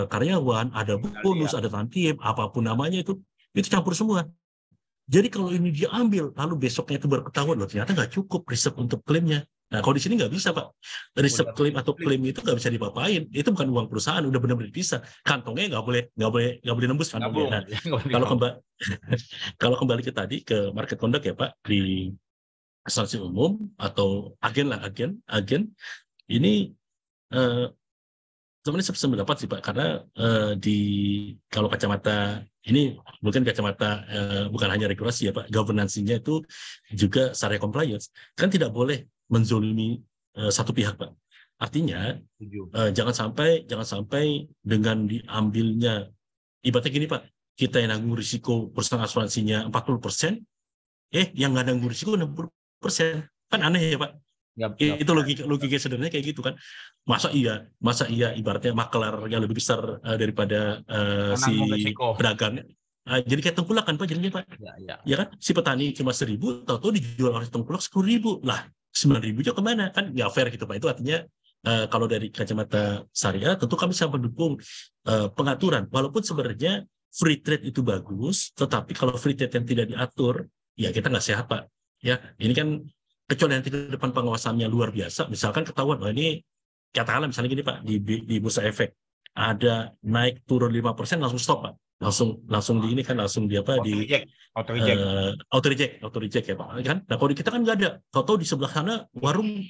karyawan, ada bonus, ada tantiem, apapun namanya itu campur semua. Jadi kalau ini dia ambil, lalu besoknya itu baru ketahuan, loh ternyata nggak cukup reserve untuk klaimnya. Nah, kalau di sini nggak bisa, Pak. Reserve klaim atau klaim itu nggak bisa dipapain. Itu bukan uang perusahaan, udah benar-benar dipisah. Kantongnya nggak boleh nembus kantongnya. Nah, kalau kembali ke tadi ke market conduct ya, Pak, di asuransi umum atau agen ini sebenarnya sependapat sih Pak, karena kalau kacamata ini bukan kacamata bukan hanya regulasi ya Pak, governance-nya itu juga syariah compliance kan tidak boleh menzolimi satu pihak Pak. Artinya jangan sampai dengan diambilnya, ibaratnya gini Pak, kita yang nanggung risiko perusahaan asuransinya 40%, yang nggak nanggung risiko 60%, kan aneh ya Pak. Itu logika sederhananya kayak gitu kan. Masa iya ibaratnya maklar yang lebih besar daripada si pedagang. Jadi kayak tengkulak kan Pak jadinya Pak. Ya kan, si petani cuma 1.000, tahu-tahu dijual oleh tengkulak 10.000. Lah 9.000 juga kemana? Kan nggak fair gitu Pak. Itu artinya kalau dari kacamata syariah tentu kami sangat mendukung pengaturan. Walaupun sebenarnya free trade itu bagus, tetapi kalau free trade yang tidak diatur, ya kita nggak sehat Pak. Ya, ini kan kecuali nanti ke depan pengawasannya luar biasa, misalkan ketahuan, ini katakanlah misalnya gini Pak, di bursa efek ada naik turun 5% langsung stop Pak, langsung di ini kan langsung di apa auto reject ya Pak kan. Nah kalau di kita kan nggak ada, tahu di sebelah sana warung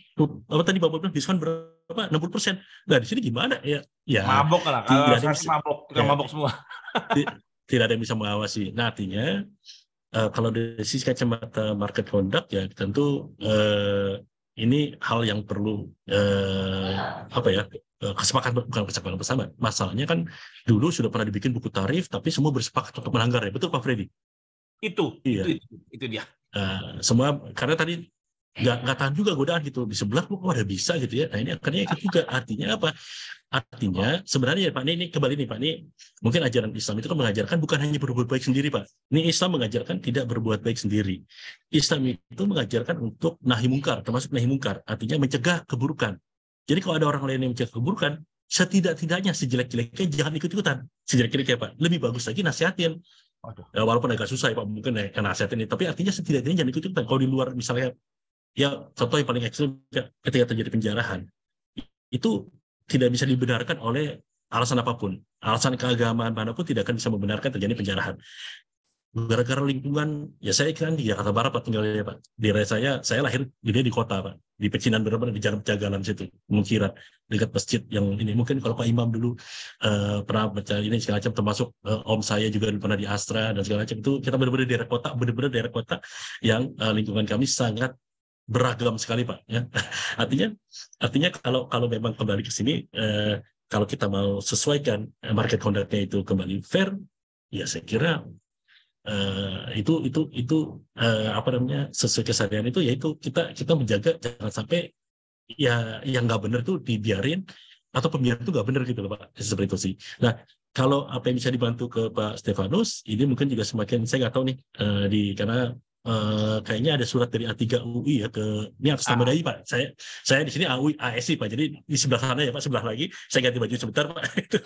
apa tadi Bapak bilang diskon berapa 60%. Nah di sini gimana ya mabok lah, kalau mabok semua. Tidak ada yang bisa mengawasi. Nah artinya kalau dari sisi kacamata market conduct ya tentu ini hal yang perlu kesepakatan bersama. Masalahnya kan dulu sudah pernah dibikin buku tarif, tapi semua bersepakat untuk melanggar ya, betul Pak Freddy? Itu dia. Semua karena tadi nggak tahan juga godaan gitu, di sebelah kok ada bisa gitu ya. Nah ini akhirnya ikut juga. Artinya apa? Artinya sebenarnya Pak, ini kembali nih Pak, ini mungkin ajaran Islam itu kan mengajarkan bukan hanya berbuat baik sendiri Pak. Ini Islam mengajarkan tidak berbuat baik sendiri. Islam itu mengajarkan untuk nahi mungkar, termasuk nahi mungkar, artinya mencegah keburukan. Jadi kalau ada orang lain yang mencegah keburukan, setidak-tidaknya sejelek-jeleknya jangan ikut-ikutan. Sejelek-jeleknya Pak, lebih bagus lagi nasihatin. Walaupun agak susah ya Pak, mungkin ya nasihatin ini, tapi artinya setidak-tidaknya jangan ikut-ikutan. Kalau di luar misalnya, ya contoh yang paling ekstrim ketika terjadi penjarahan, itu tidak bisa dibenarkan oleh alasan apapun. Alasan keagamaan manapun tidak akan bisa membenarkan terjadi penjarahan. Gara-gara lingkungan, ya saya kan di Jakarta Barat Pak tinggalnya Pak. Di daerah saya lahir di kota Pak. Di Pecinan benar-benar di jalan Jagalan situ, Mungkiran, dekat masjid yang ini. Mungkin kalau Pak Imam dulu pernah baca ini segala macam, termasuk om saya juga pernah di Astra dan segala macam, itu kita benar-benar daerah kota yang lingkungan kami sangat beragam sekali Pak ya. Artinya kalau memang kembali ke sini kalau kita mau sesuaikan market conduct-nya itu kembali fair, ya saya kira itu apa namanya sesuai kesadaran itu, yaitu kita menjaga jangan sampai ya yang nggak benar itu dibiarin atau pembiaran itu nggak benar gitu loh Pak, seperti itu sih. Nah kalau apa yang bisa dibantu ke Pak Stefanus ini mungkin juga semakin saya nggak tahu nih karena kayaknya ada surat dari A3 UI ya ke ini atas nama Dai Pak. Saya di sini AUI ASI Pak. Jadi di sebelah sana ya Pak, sebelah lagi. Saya ganti baju sebentar Pak. itu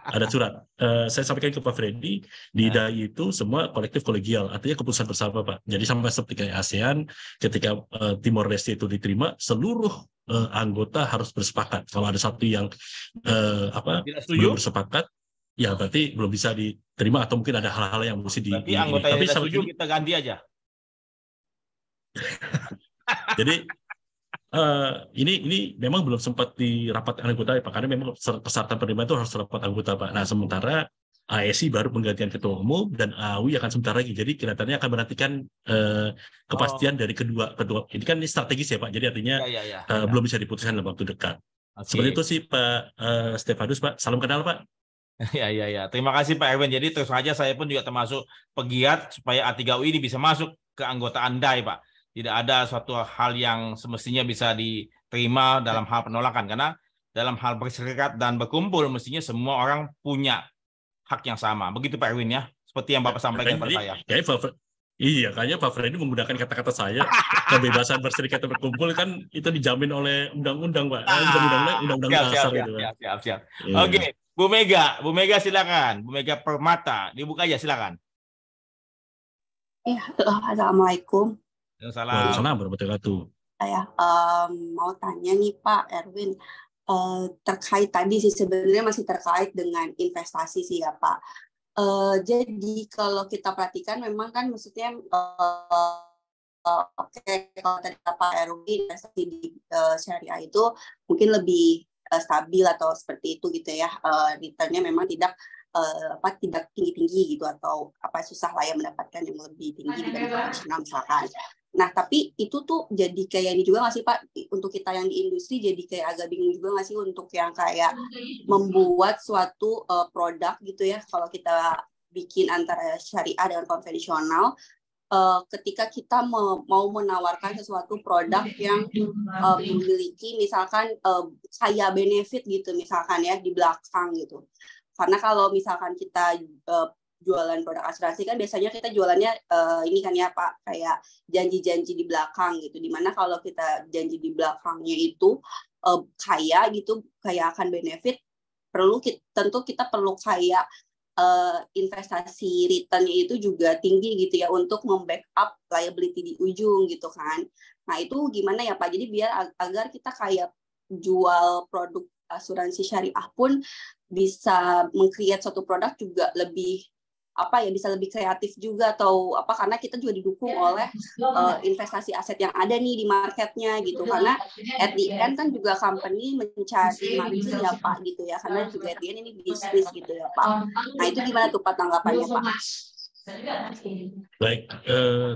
ada surat. Saya sampaikan ke Pak Freddy, di DAI itu semua kolektif kolegial, artinya keputusan bersama Pak. Jadi sama seperti kayak ASEAN, ketika Timor Leste itu diterima, seluruh anggota harus bersepakat. Kalau ada satu yang belum bersepakat, ya berarti belum bisa diterima atau mungkin ada hal-hal yang mesti berarti anggota yang tidak setuju kita ganti aja. Jadi ini memang belum sempat di rapat anggota ya Pak, karena memang persyaratan penerimaan itu harus rapat anggota Pak. Nah sementara ASI baru penggantian ketua umum dan AUI akan sebentar lagi. Jadi kelihatannya akan menantikan kepastian dari kedua. Ini kan ini strategis ya Pak. Jadi artinya belum bisa diputuskan dalam waktu dekat. Seperti itu sih Pak Stefanus Pak. Salam kenal Pak. Ya. Terima kasih Pak Erwin. Jadi terus saja saya pun juga termasuk pegiat supaya A3UI ini bisa masuk ke anggotaan DAI Pak. Tidak ada suatu hal yang semestinya bisa diterima dalam hal penolakan, karena dalam hal berserikat dan berkumpul mestinya semua orang punya hak yang sama. Begitu Pak Erwin ya, seperti yang Bapak sampaikan kepada saya. Kayaknya Pak Freddy menggunakan kata-kata saya, kebebasan berserikat dan berkumpul kan itu dijamin oleh undang-undang Pak. Undang-undang dasar itu. Siap. Oke, Bu Mega silakan. Bu Mega Permata, dibuka aja silakan. Assalamualaikum. Salam. Waalaikumsalam warahmatullahi wabarakatuh. Saya mau tanya nih Pak Erwin, terkait tadi sih sebenarnya masih terkait dengan investasi sih ya Pak. Jadi kalau kita perhatikan memang kan maksudnya oke, kalau tadi Pak Erwin investasi di syariah itu mungkin lebih stabil atau seperti itu gitu ya, returnnya memang tidak tidak tinggi-tinggi gitu atau susah lah ya mendapatkan yang lebih tinggi dibanding konvensional misalkan. Nah tapi itu tuh jadi kayak ini juga nggak sih Pak, untuk kita yang di industri jadi kayak agak bingung juga nggak sih untuk yang kayak membuat suatu produk gitu ya, kalau kita bikin antara syariah dengan konvensional, ketika kita mau menawarkan sesuatu produk yang memiliki misalkan kaya benefit gitu misalkan ya di belakang gitu. Karena kalau misalkan kita jualan produk asuransi kan biasanya kita jualannya ini kan ya Pak, kayak janji-janji di belakang gitu. Dimana kalau kita janji di belakangnya itu kaya gitu, kaya akan benefit, tentu kita perlu kayak investasi return-nya itu juga tinggi gitu ya untuk membackup liability di ujung gitu kan. Nah itu gimana ya Pak? Jadi biar agar kita kayak jual produk asuransi syariah pun bisa meng-create suatu produk juga lebih bisa lebih kreatif juga atau karena kita juga didukung oleh investasi aset yang ada nih di marketnya gitu, karena at the end kan juga company mencari margin ya Pak gitu ya, karena juga at the end ini bisnis gitu ya Pak. Nah itu gimana tuh Pak tanggapannya Pak? Baik,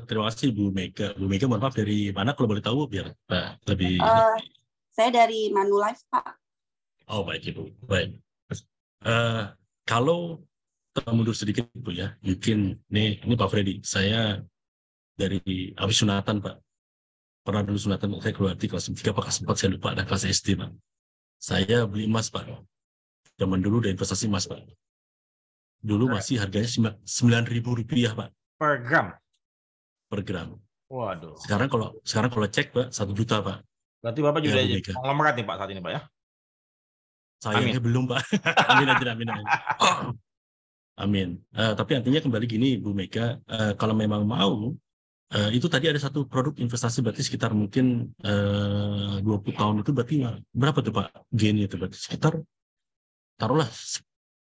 terima kasih Bu Mega. Bu Mega mohon maaf dari mana kalau boleh tahu biar Pak lebih. Saya dari Manulife Pak. Oh baik Ibu, baik. Kalau mundur sedikit Bu ya, mungkin ini Pak Freddy, saya dari habis sunatan Pak, pernah dulu sunatan saya keluar di kelas 3 kelas 4 saya lupa, ada kelas SD Pak. Saya beli emas Pak, zaman dulu udah investasi emas Pak. Dulu masih harganya Rp9.000 Pak. Per gram? Per gram. Waduh. Sekarang kalau cek Pak 1 juta Pak. Berarti Bapak juga ya, jadi konglomerat nih Pak saat ini Pak ya? Sayangnya belum Pak. Amin aja. Amin. Tapi artinya kembali gini Bu Mega, kalau memang mau, itu tadi ada satu produk investasi berarti sekitar mungkin 20 tahun itu berarti berapa tuh Pak gain itu berarti sekitar taruhlah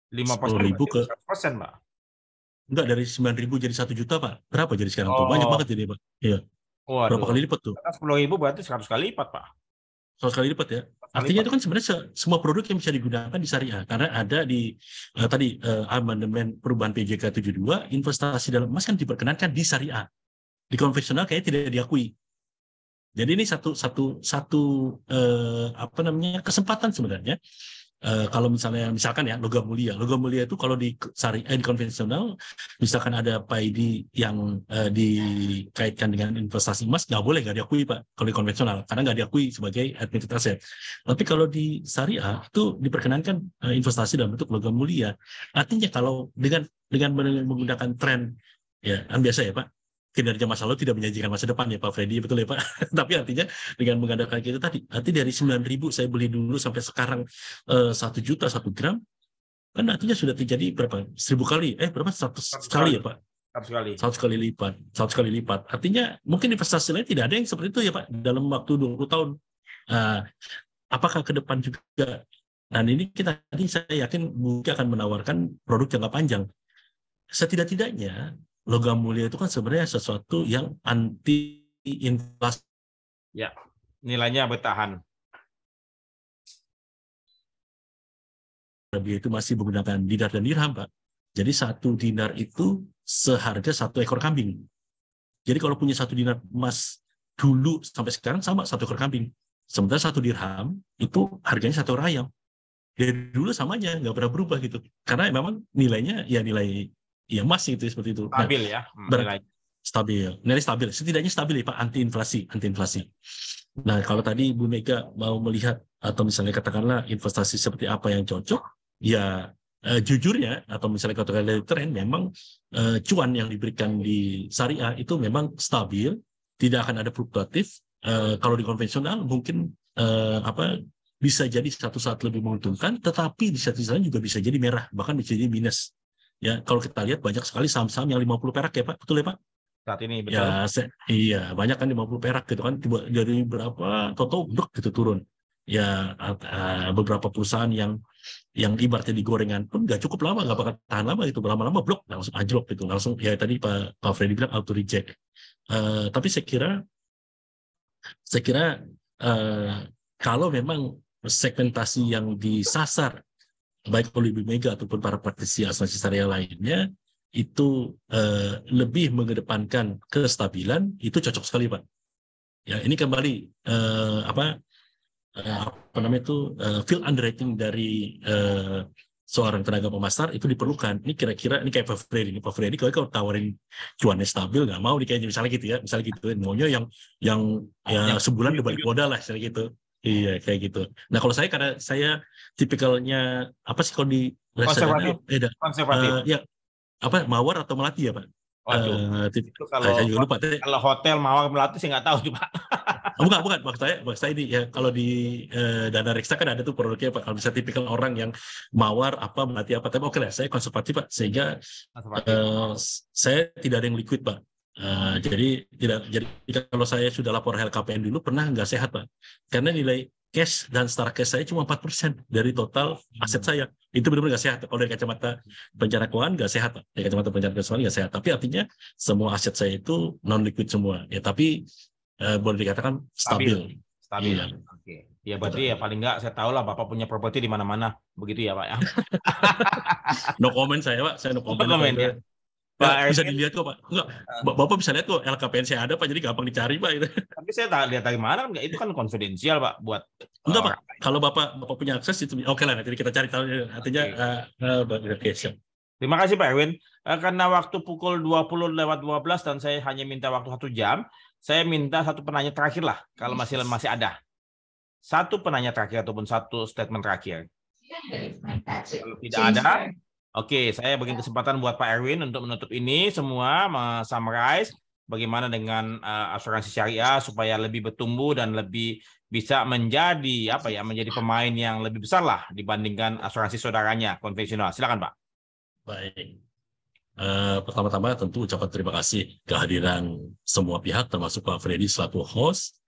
5% ke 100% Pak. Enggak, dari 9.000 jadi 1 juta Pak. Berapa jadi sekarang tuh? Banyak banget jadi Pak. Iya. Berapa kali lipat tuh? 10.000 berarti 100 kali lipat Pak. 100 kali lipat ya. Artinya itu kan sebenarnya semua produk yang bisa digunakan di syariah, karena ada di tadi amandemen perubahan PJK 72, investasi dalam emas kan diperkenankan di syariah. Di konvensional kayaknya tidak diakui. Jadi ini satu kesempatan sebenarnya. Kalau misalkan ya logam mulia itu kalau di syariah di konvensional, misalkan ada PAID yang dikaitkan dengan investasi emas, nggak diakui Pak kalau di konvensional, karena nggak diakui sebagai admitted aset. Tapi kalau di syariah itu diperkenankan investasi dalam bentuk logam mulia. Artinya kalau dengan menggunakan tren ya kan biasa ya Pak, kinerja masa lalu tidak menjanjikan masa depan ya Pak Freddy, betul ya Pak. Tapi artinya dengan mengandalkan kita tadi, arti dari 9.000 saya beli dulu sampai sekarang 1 juta 1 gram, kan artinya sudah terjadi berapa? 1.000 kali, berapa? 100 kali ya Pak? 100 kali lipat. Artinya mungkin investasi lain tidak ada yang seperti itu ya Pak dalam waktu 20 tahun. Apakah ke depan juga? Dan ini saya yakin mungkin akan menawarkan produk jangka panjang. Setidak-tidaknya logam mulia itu kan sebenarnya sesuatu yang anti inflasi. Ya, nilainya bertahan. Itu masih menggunakan dinar dan dirham, Pak. Jadi 1 dinar itu seharga 1 ekor kambing. Jadi kalau punya 1 dinar emas dulu sampai sekarang sama 1 ekor kambing. Sementara 1 dirham itu harganya 1 ekor ayam. Dari dulu samanya, nggak pernah berubah gitu. Karena memang nilainya ya nilai emas itu seperti itu. Stabil ya nilai. Nilai stabil. Setidaknya stabil ya Pak, anti inflasi. Nah kalau tadi Bu Mega mau melihat atau misalnya katakanlah investasi seperti apa yang cocok, ya jujurnya atau misalnya katakan dari tren memang cuan yang diberikan di syariah itu memang stabil, tidak akan ada fluktuatif. Kalau di konvensional mungkin bisa jadi satu saat lebih menguntungkan, tetapi di satu saat juga bisa jadi merah, bahkan bisa jadi minus. Ya, kalau kita lihat banyak sekali saham-saham yang 50 perak ya Pak, betul ya Pak? saat ini, betul? Ya, iya, banyak kan 50 perak gitu kan, tiba dari berapa, toto blok gitu turun. Ya, beberapa perusahaan yang ibaratnya di gorengan pun nggak cukup lama, nggak bakal tahan lama gitu, lama-lama blok langsung anjlok gitu, langsung ya tadi Pak Freddy bilang auto reject. Tapi saya kira kalau memang segmentasi yang disasar baik oleh Ibu Mega ataupun para praktisi asuransi syariah lainnya itu lebih mengedepankan kestabilan, itu cocok sekali Pak. Ya ini kembali apa namanya itu field underwriting dari seorang tenaga pemasar itu diperlukan. Ini kira-kira ini kayak Pak Freddy kalau tawarin cuannya stabil nggak mau nih kayaknya, misalnya gitu ya, misalnya gitu, maunya yang ya sebulan udah balik modal lah, misalnya gitu. Iya kayak gitu. Nah kalau saya, karena saya tipikalnya apa sih kalau di Konservatif. Konservatif. ya apa mawar atau melati ya Pak? Waduh, itu Saya juga lupa. kalau hotel Mawar Melati sih nggak tahu tuh Pak. Bukan, maksud saya ini ya, kalau di dana reksa kan ada tuh produknya Pak. Kalau bisa tipikal orang yang mawar apa melati apa, tapi oke lah, saya konservatif Pak, sehingga saya tidak ada yang liquid Pak. Jadi kalau saya sudah lapor LKPN dulu pernah nggak sehat Pak, karena nilai cash dan setara cash saya cuma 4% dari total aset saya. Itu benar-benar nggak sehat. Kalau dari kacamata perencana keuangan nggak sehat Pak. Dari kacamata perencana keuangan nggak sehat. Tapi artinya semua aset saya itu non liquid semua. Ya tapi boleh dikatakan stabil. Iya. Oke. Ya berarti ya paling nggak saya tahu lah Bapak punya properti di mana-mana. Begitu ya Pak ya. No comment saya Pak. Saya no comment ya. Pak, bisa dilihat kok Pak. Enggak, Bapak bisa lihat kok LKPN saya ada Pak, jadi gampang dicari Pak. Tapi saya tak lihat dari mana, itu kan konfidensial Pak buat. Enggak Pak, kalau Bapak punya akses itu oke lah, nanti kita cari tahu artinya. Oke, siap. Terima kasih Pak Erwin. Karena waktu pukul 20:12 dan saya hanya minta waktu 1 jam, saya minta satu penanya terakhir lah kalau masih ada. Satu penanya terakhir ataupun satu statement terakhir. Kalau tidak ada, oke, saya beri kesempatan buat Pak Erwin untuk menutup ini semua, summarize bagaimana dengan asuransi syariah supaya lebih bertumbuh dan lebih bisa menjadi menjadi pemain yang lebih besar lah dibandingkan asuransi saudaranya konvensional. Silakan Pak. Baik. Pertama-tama tentu ucapan terima kasih kehadiran semua pihak termasuk Pak Freddy selaku host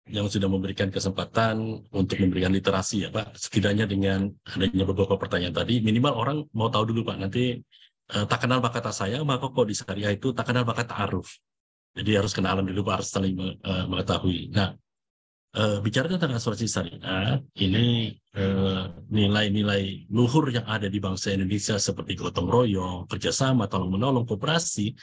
yang sudah memberikan kesempatan untuk memberikan literasi ya Pak. Setidaknya dengan adanya beberapa pertanyaan tadi, minimal orang mau tahu dulu Pak, nanti tak kenal maka kata saya, maka kok di syariah itu tak kenal maka ta'aruf. Jadi harus kenalan dulu Pak, harus saling mengetahui. Nah, bicara tentang asuransi syariah, ini nilai-nilai luhur yang ada di bangsa Indonesia seperti gotong royong, kerjasama, tolong-menolong, kooperasi,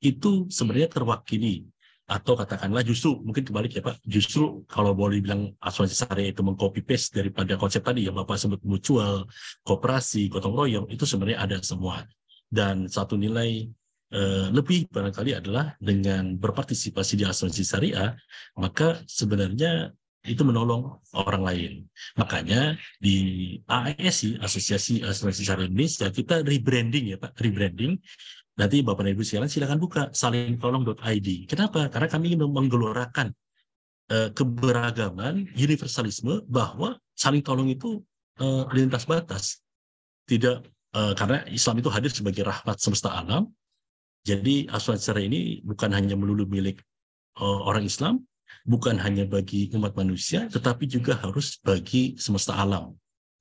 itu sebenarnya terwakili. Atau katakanlah justru mungkin kebalik ya Pak, justru kalau boleh bilang asuransi syariah itu mengcopy paste daripada konsep tadi yang Bapak sebut mutual, kooperasi, gotong royong, itu sebenarnya ada semua. Dan satu nilai lebih barangkali adalah dengan berpartisipasi di asuransi syariah, maka sebenarnya itu menolong orang lain. Makanya di AASI, Asosiasi Asuransi Syariah Indonesia, kita rebranding ya Pak, rebranding. Nanti Bapak dan Ibu sekalian silakan buka salingtolong.id. Kenapa? Karena kami ingin menggelorakan keberagaman, universalisme, bahwa saling tolong itu lintas batas. Tidak karena Islam itu hadir sebagai rahmat semesta alam. Jadi asuransi syariah ini bukan hanya melulu milik orang Islam, bukan hanya bagi umat manusia, tetapi juga harus bagi semesta alam.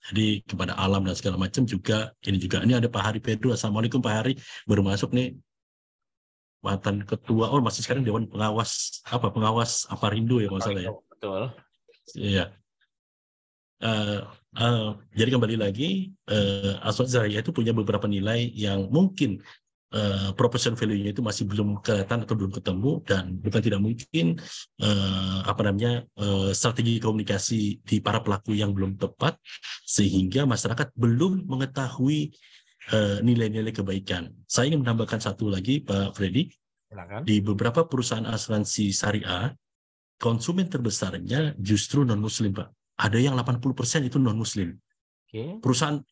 Jadi kepada alam dan segala macam juga, ini ada Pak Hari Pedro. Assalamualaikum Pak Hari, baru masuk nih, mantan ketua, masih sekarang Dewan Pengawas Aparindo ya masalah ya. Betul. Iya. Jadi kembali lagi, asuransi syariah itu punya beberapa nilai yang mungkin proportion value-nya itu masih belum kelihatan atau belum ketemu, dan bukan tidak mungkin strategi komunikasi di para pelaku yang belum tepat sehingga masyarakat belum mengetahui nilai-nilai kebaikan. Saya ingin menambahkan satu lagi Pak Freddy. Silakan. Di beberapa perusahaan asuransi syariah, konsumen terbesarnya justru non-muslim Pak. Ada yang 80% itu non-muslim. Okay. Perusahaan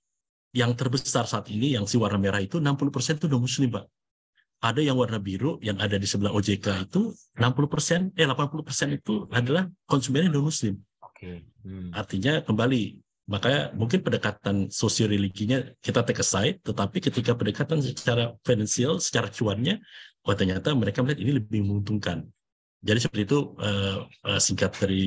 yang terbesar saat ini, yang si warna merah itu 60% itu non-muslim Pak. Ada yang warna biru yang ada di sebelah OJK itu 80% itu adalah konsumennya non-muslim. Okay. Artinya kembali, makanya mungkin pendekatan sosio-religinya kita take aside, tetapi ketika pendekatan secara finansial, secara cuannya, oh ternyata mereka melihat ini lebih menguntungkan. Jadi seperti itu singkat dari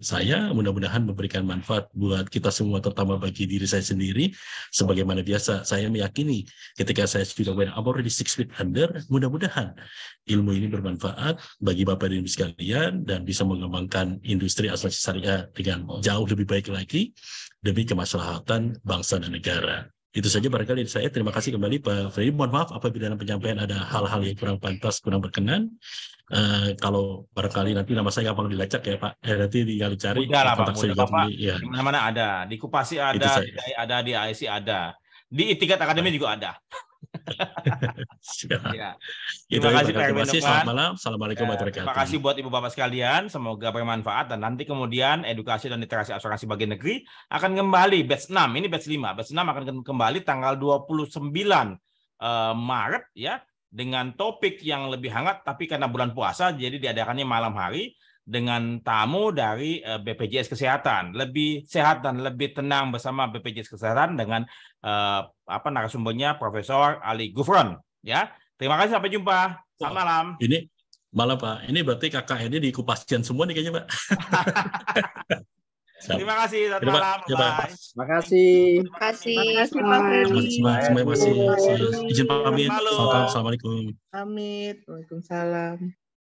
saya, mudah-mudahan memberikan manfaat buat kita semua, terutama bagi diri saya sendiri. Sebagaimana biasa, saya meyakini ketika saya sudah when I'm already 6 feet under, mudah-mudahan ilmu ini bermanfaat bagi Bapak dan Ibu sekalian dan bisa mengembangkan industri asuransi syariah dengan jauh lebih baik lagi demi kemaslahatan bangsa dan negara. Itu saja barangkali dari saya. Terima kasih kembali Pak Freddy. Mohon maaf apabila dalam penyampaian ada hal-hal yang kurang pantas, kurang berkenan. Kalau barangkali nanti nama saya gampang dilacak ya Pak. Nanti tinggal cari Mudah lah Pak, kontak saya mudah juga Bapak. ya. Di mana-mana ada, di Kupasi Itu ada, saya. di DAI ada, di AIC ada, di Itikat Akademi juga ada. Siap. Ya. Itu Terima aja, kasih Pak terima Erwin kasih. Lukman. Selamat malam. Assalamualaikum warahmatullahi Terima wabarakatuh. kasih buat Ibu Bapak sekalian. Semoga bermanfaat dan nanti kemudian edukasi dan literasi asuransi bagi negeri akan kembali batch 6. Ini batch 5. Batch 6 akan kembali tanggal 29 Maret ya dengan topik yang lebih hangat, tapi karena bulan puasa jadi diadakannya malam hari dengan tamu dari BPJS Kesehatan. Lebih sehat dan lebih tenang bersama BPJS Kesehatan dengan narasumbernya Profesor Ali Gufron ya. Terima kasih, sampai jumpa. Selamat malam. Ini malam Pak. Ini berarti KKN-nya di Kupasian semua nih kayaknya Pak. Terima kasih. Selamat malam. Bye. Terima kasih. Terima kasih. Terima kasih Pak Freddy. Terima kasih. Izin pamit. Halo. Assalamualaikum. Pamit. Waalaikumsalam.